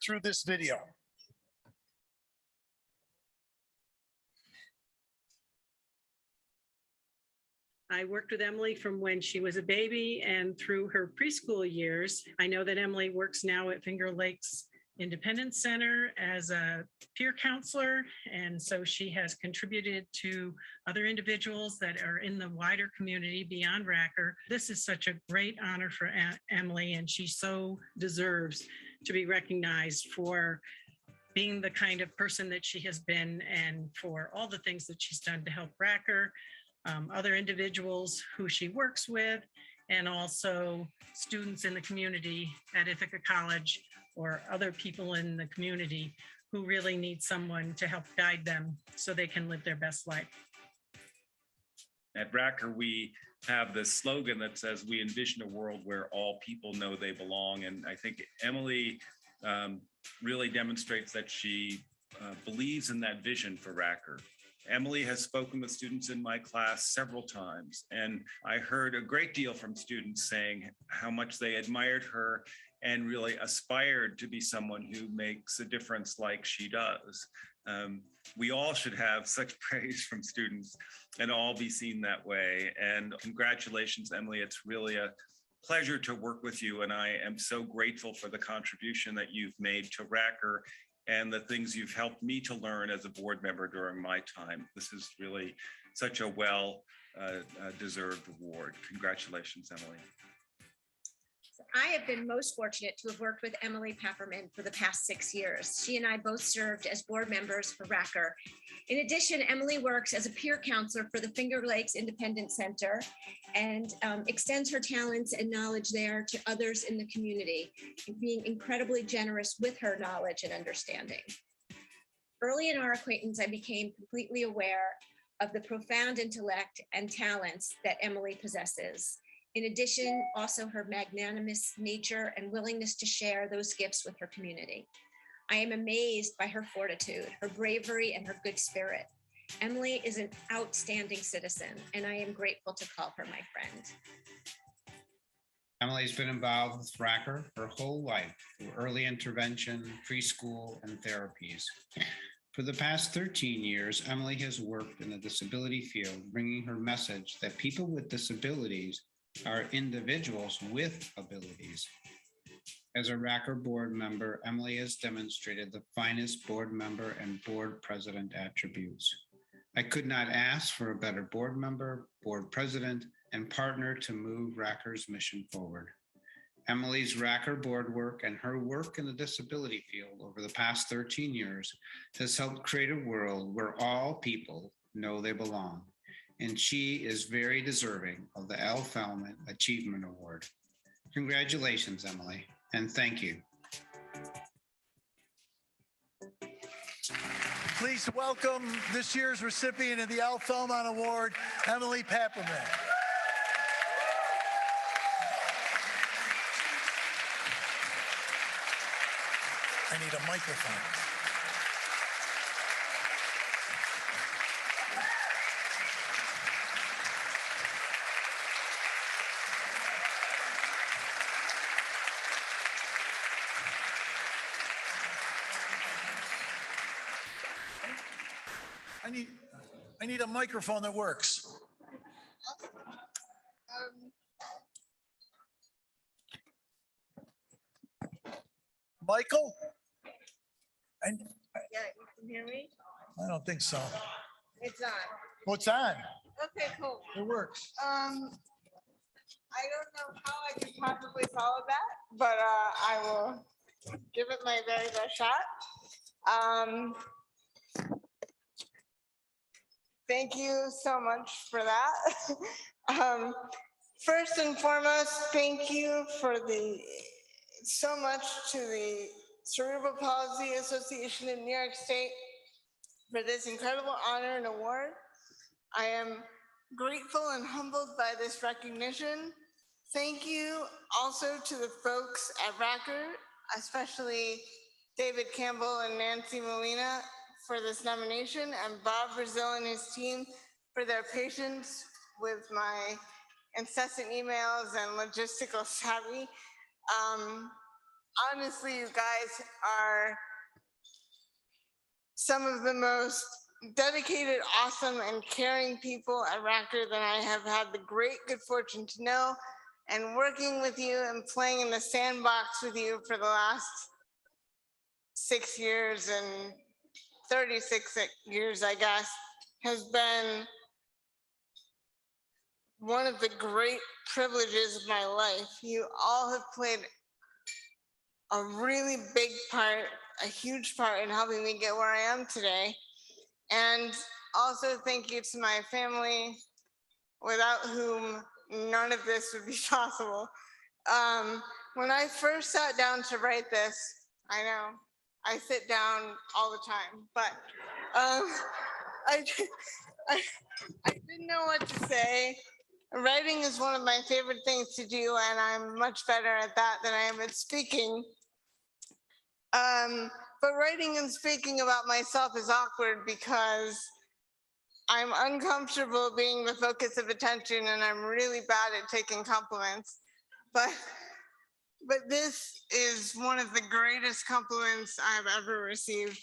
through this video. I worked with Emily from when she was a baby and through her preschool years. I know that Emily works now at Finger Lakes Independence Center as a peer counselor. And so she has contributed to other individuals that are in the wider community beyond Racker. This is such a great honor for Emily, and she so deserves to be recognized for being the kind of person that she has been and for all the things that she's done to help Racker. Other individuals who she works with, and also students in the community at Ithaca College or other people in the community who really need someone to help guide them so they can live their best life. At Racker, we have this slogan that says, we envision a world where all people know they belong. And I think Emily really demonstrates that she believes in that vision for Racker. Emily has spoken with students in my class several times, and I heard a great deal from students saying how much they admired her and really aspired to be someone who makes a difference like she does. We all should have such praise from students and all be seen that way. And congratulations, Emily. It's really a pleasure to work with you, and I am so grateful for the contribution that you've made to Racker and the things you've helped me to learn as a board member during my time. This is really such a well-deserved award. Congratulations, Emily. I have been most fortunate to have worked with Emily Pepperman for the past 6 years. She and I both served as board members for Racker. In addition, Emily works as a peer counselor for the Finger Lakes Independence Center and extends her talents and knowledge there to others in the community, being incredibly generous with her knowledge and understanding. Early in our acquaintance, I became completely aware of the profound intellect and talents that Emily possesses. In addition, also her magnanimous nature and willingness to share those gifts with her community. I am amazed by her fortitude, her bravery, and her good spirit. Emily is an outstanding citizen, and I am grateful to call her my friend. Emily's been involved with Racker her whole life through early intervention, preschool, and therapies. For the past 13 years, Emily has worked in the disability field, bringing her message that people with disabilities are individuals with abilities. As a Racker board member, Emily has demonstrated the finest board member and board president attributes. I could not ask for a better board member, board president, and partner to move Racker's mission forward. Emily's Racker board work and her work in the disability field over the past 13 years has helped create a world where all people know they belong. And she is very deserving of the Al Felmont Achievement Award. Congratulations, Emily, and thank you. Please welcome this year's recipient of the Al Felmont Award, Emily Pepperman. I need a microphone. I need a microphone that works. Michael? Yeah, you can hear me? I don't think so. It's on. What's on? Okay, cool. It works. I don't know how I could possibly follow that, but I will give it my very best shot. Thank you so much for that. First and foremost, thank you for so much to the Cerebral Palsy Association in New York State for this incredible honor and award. I am grateful and humbled by this recognition. Thank you also to the folks at Racker, especially David Campbell and Nancy Molina for this nomination, and Bob Brazil and his team for their patience with my incessant emails and logistical savvy. Honestly, you guys are some of the most dedicated, awesome, and caring people at Racker that I have had the great good fortune to know. And working with you and playing in the sandbox with you for the last 6 years and 36 years, I guess, has been one of the great privileges of my life. You all have played a really big part, a huge part in helping me get where I am today. And also thank you to my family, without whom none of this would be possible. When I first sat down to write this, I know I sit down all the time, but I didn't know what to say. Writing is one of my favorite things to do, and I'm much better at that than I am at speaking. But writing and speaking about myself is awkward because I'm uncomfortable being the focus of attention, and I'm really bad at taking compliments. But this is one of the greatest compliments I've ever received.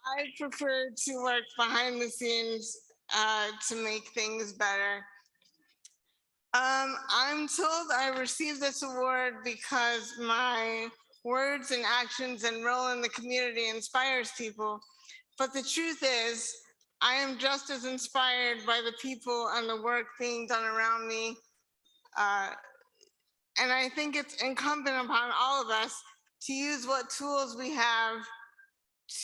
I prefer to work behind the scenes to make things better. I'm told I received this award because my words and actions and role in the community inspires people. But the truth is, I am just as inspired by the people and the work being done around me. And I think it's incumbent upon all of us to use what tools we have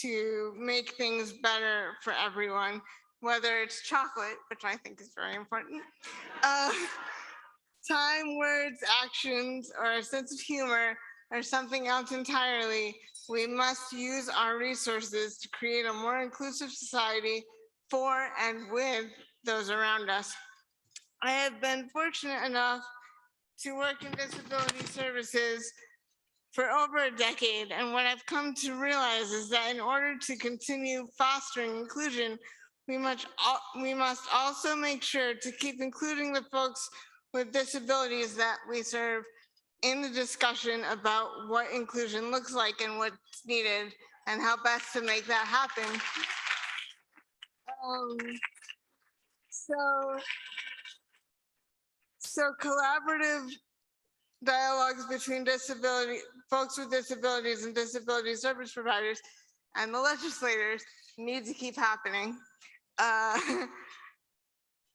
to make things better for everyone, whether it's chocolate, which I think is very important, time, words, actions, or a sense of humor, or something else entirely. We must use our resources to create a more inclusive society for and with those around us. I have been fortunate enough to work in disability services for over a decade, and what I've come to realize is that in order to continue fostering inclusion, we must also make sure to keep including the folks with disabilities that we serve in the discussion about what inclusion looks like and what's needed and how best to make that happen. So collaborative dialogues between folks with disabilities and disability service providers and the legislators need to keep happening.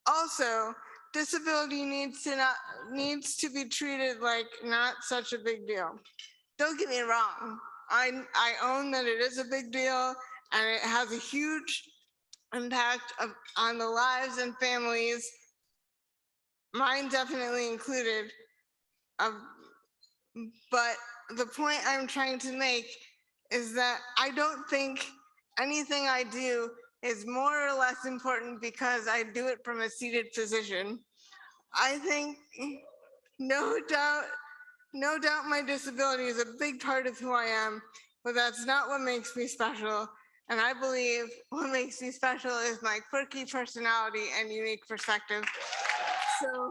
Also, disability needs to be treated like not such a big deal. Don't get me wrong. I own that it is a big deal and it has a huge impact on the lives and families, mine definitely included. But the point I'm trying to make is that I don't think anything I do is more or less important because I do it from a seated position. I think no doubt my disability is a big part of who I am, but that's not what makes me special. And I believe what makes me special is my quirky personality and unique perspective. So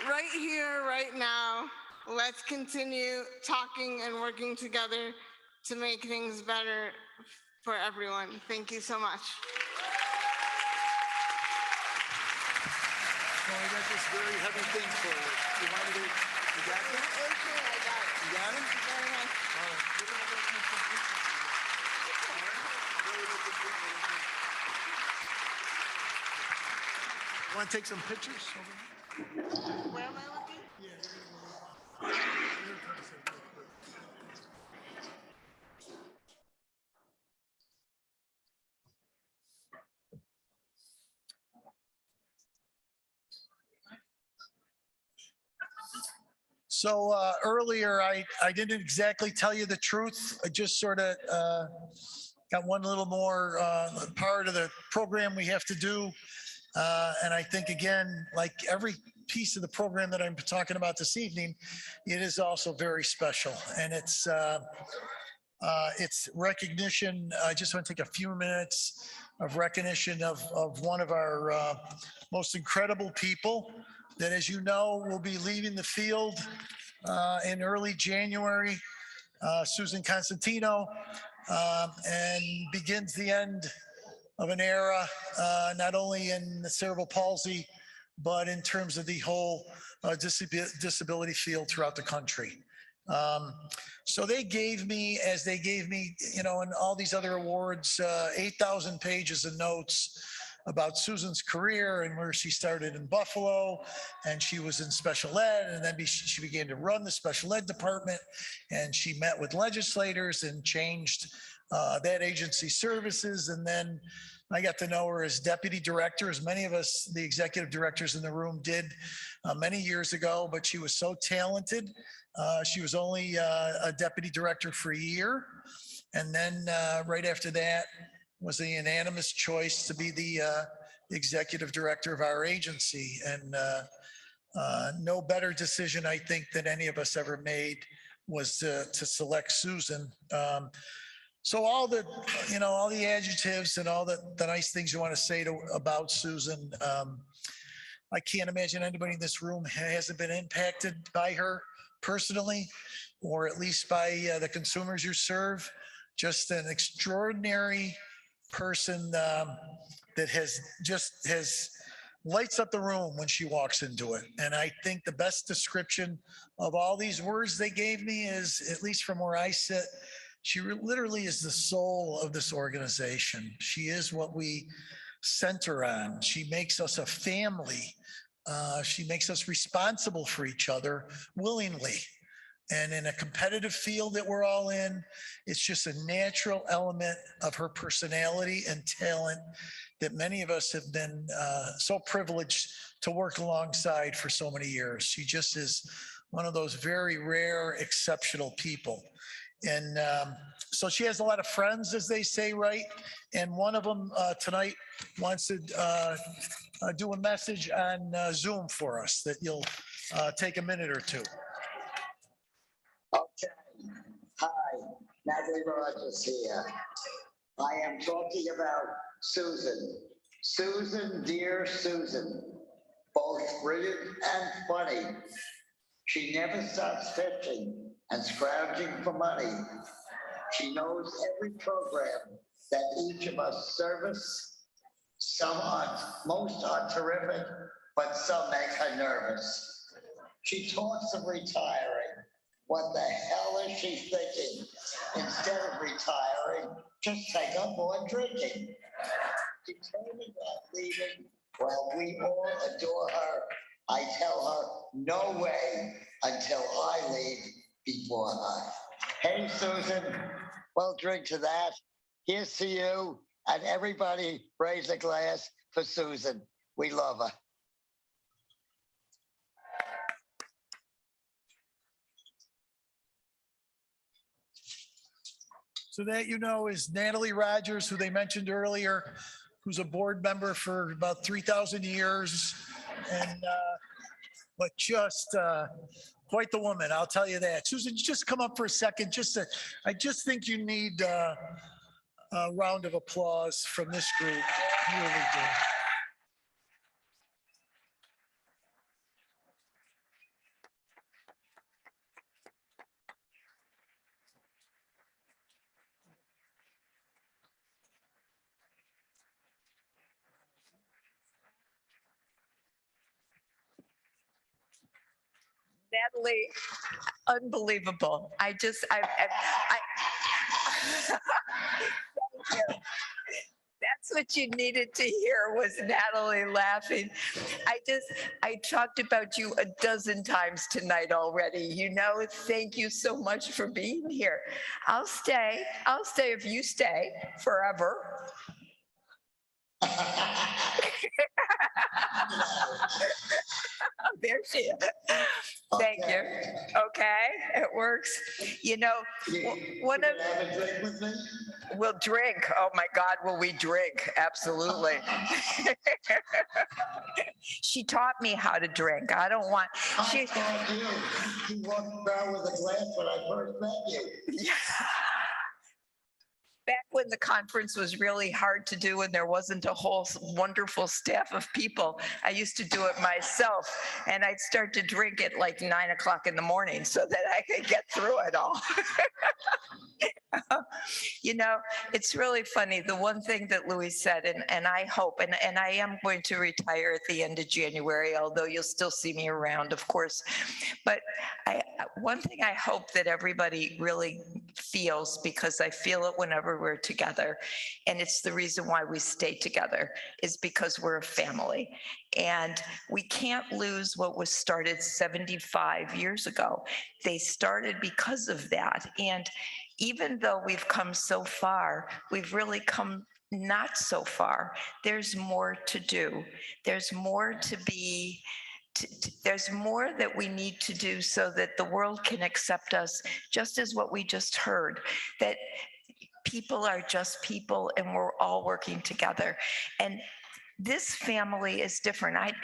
right here, right now, let's continue talking and working together to make things better for everyone. Thank you so much. Well, I got this very heavy thing for you. You want me to Want to take some pictures? Where am I looking? So earlier, I didn't exactly tell you the truth. I just sort of got one little more part of the program we have to do. And I think, again, like every piece of the program that I'm talking about this evening, it is also very special. And it's recognition. I just want to take a few minutes of recognition of one of our most incredible people that, as you know, will be leaving the field in early January, Susan Constantino, and begins the end of an era, not only in the cerebral palsy, but in terms of the whole disability field throughout the country. So they gave me, as they gave me, you know, and all these other awards, 8,000 pages of notes about Susan's career and where she started in Buffalo, and she was in special ed, and then she began to run the special ed department, and she met with legislators and changed that agency services. And then I got to know her as deputy director, as many of us, the executive directors in the room, did many years ago, but she was so talented. She was only a deputy director for a year. And then right after that was a unanimous choice to be the executive director of our agency. And no better decision, I think, than any of us ever made was to select Susan. So all the, you know, all the adjectives and all the nice things you want to say about Susan, I can't imagine anybody in this room hasn't been impacted by her personally, or at least by the consumers you serve. Just an extraordinary person that has lights up the room when she walks into it. And I think the best description of all these words they gave me is, at least from where I sit, she literally is the soul of this organization. She is what we center on. She makes us a family. She makes us responsible for each other willingly. And in a competitive field that we're all in, it's just a natural element of her personality and talent that many of us have been so privileged to work alongside for so many years. She just is one of those very rare, exceptional people. And so she has a lot of friends, as they say, right? And one of them tonight wants to do a message on Zoom for us that you'll take a minute or two. Okay. Hi, Natalie Rogers here. I am talking about Susan. Susan, dear Susan, both brilliant and funny. She never stops fishing and scrounging for money. She knows every program that each of us service. Most are terrific, but some make her nervous. She talks of retiring. What the hell is she thinking? Instead of retiring, just take up more drinking. Determined on leaving, while we all adore her, I tell her, no way until I leave before her. Hey, Susan, well, drink to that. Here's to you, and everybody raise a glass for Susan. We love her. So that, you know, is Natalie Rogers, who they mentioned earlier, who's a board member for about 3,000 years. And, but just quite the woman, I'll tell you that. Susan, just come up for a second. I just think you need a round of applause from this group. You really do. Natalie, unbelievable. Thank you. That's what you needed to hear was Natalie laughing. I talked about you a dozen times tonight already. Thank you so much for being here. I'll stay if you stay forever. There she is. Thank you. Okay, it works. One of. We'll drink. Oh my God, will we drink? Absolutely. She taught me how to drink. I don't want. I taught you. You walked around with a glass when I first met you. Back when the conference was really hard to do and there wasn't a whole wonderful staff of people, I used to do it myself. And I'd start to drink at like 9 o'clock in the morning so that I could get through it all. It's really funny. The one thing that Louis said, and I hope, and I am going to retire at the end of January, although you'll still see me around, of course. But one thing I hope that everybody really feels, because I feel it whenever we're together, and it's the reason why we stay together, is because we're a family. And we can't lose what was started 75 years ago. They started because of that. And even though we've come so far, we've really come not so far. There's more to do. There's more to be. There's more that we need to do so that the world can accept us just as what we just heard, that people are just people and we're all working together. And this family is different. At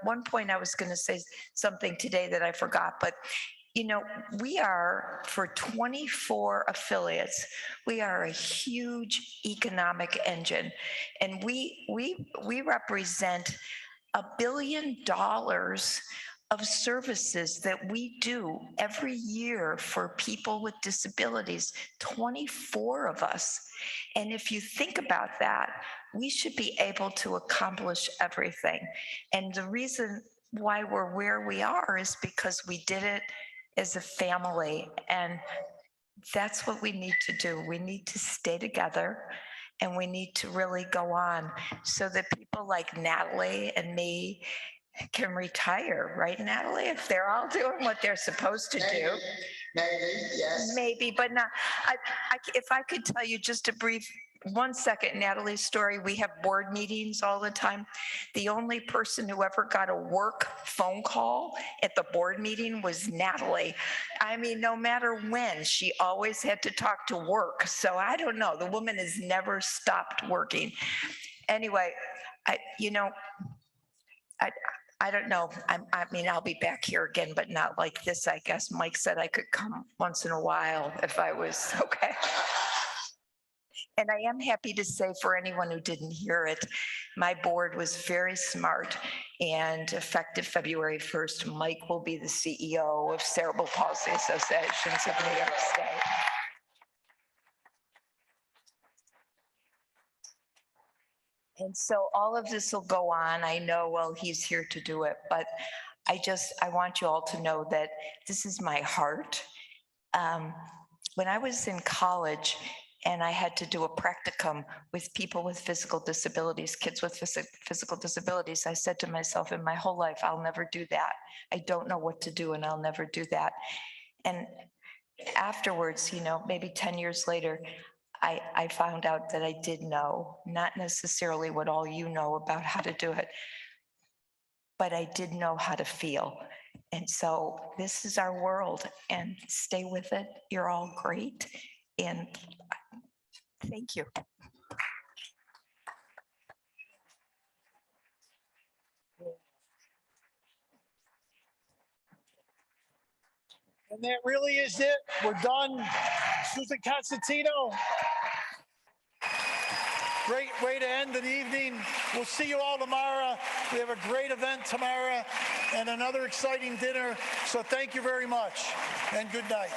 one point I was going to say something today that I forgot, but we are, for 24 affiliates, we are a huge economic engine, and we represent $1 billion of services that we do every year for people with disabilities, 24 of us. And if you think about that, we should be able to accomplish everything. And the reason why we're where we are is because we did it as a family. And that's what we need to do. We need to stay together. And we need to really go on so that people like Natalie and me can retire, right, Natalie? If they're all doing what they're supposed to do. Maybe, yes. Maybe, but not. If I could tell you just a brief 1 second, Natalie's story. We have board meetings all the time. The only person who ever got a work phone call at the board meeting was Natalie. I mean, no matter when, she always had to talk to work. So I don't know. The woman has never stopped working. Anyway, I don't know. I'll be back here again, but not like this, I guess. Mike said I could come once in a while if I was okay. And I am happy to say, for anyone who didn't hear it, my board was very smart, and effective February 1st, Mike will be the CEO of Cerebral Palsy Associations of New York State. And so all of this will go on. I know, well, he's here to do it, but I want you all to know that this is my heart. When I was in college, and I had to do a practicum with people with physical disabilities, kids with physical disabilities, I said to myself, in my whole life, I'll never do that. I don't know what to do, and I'll never do that. And afterwards, maybe 10 years later, I found out that I did know, not necessarily what all you know about how to do it, but I did know how to feel. And so this is our world, and stay with it. You're all great. And thank you. And that really is it. We're done. Susan Constantino. Great way to end the evening. We'll see you all tomorrow. We have a great event tomorrow and another exciting dinner. So thank you very much and good night.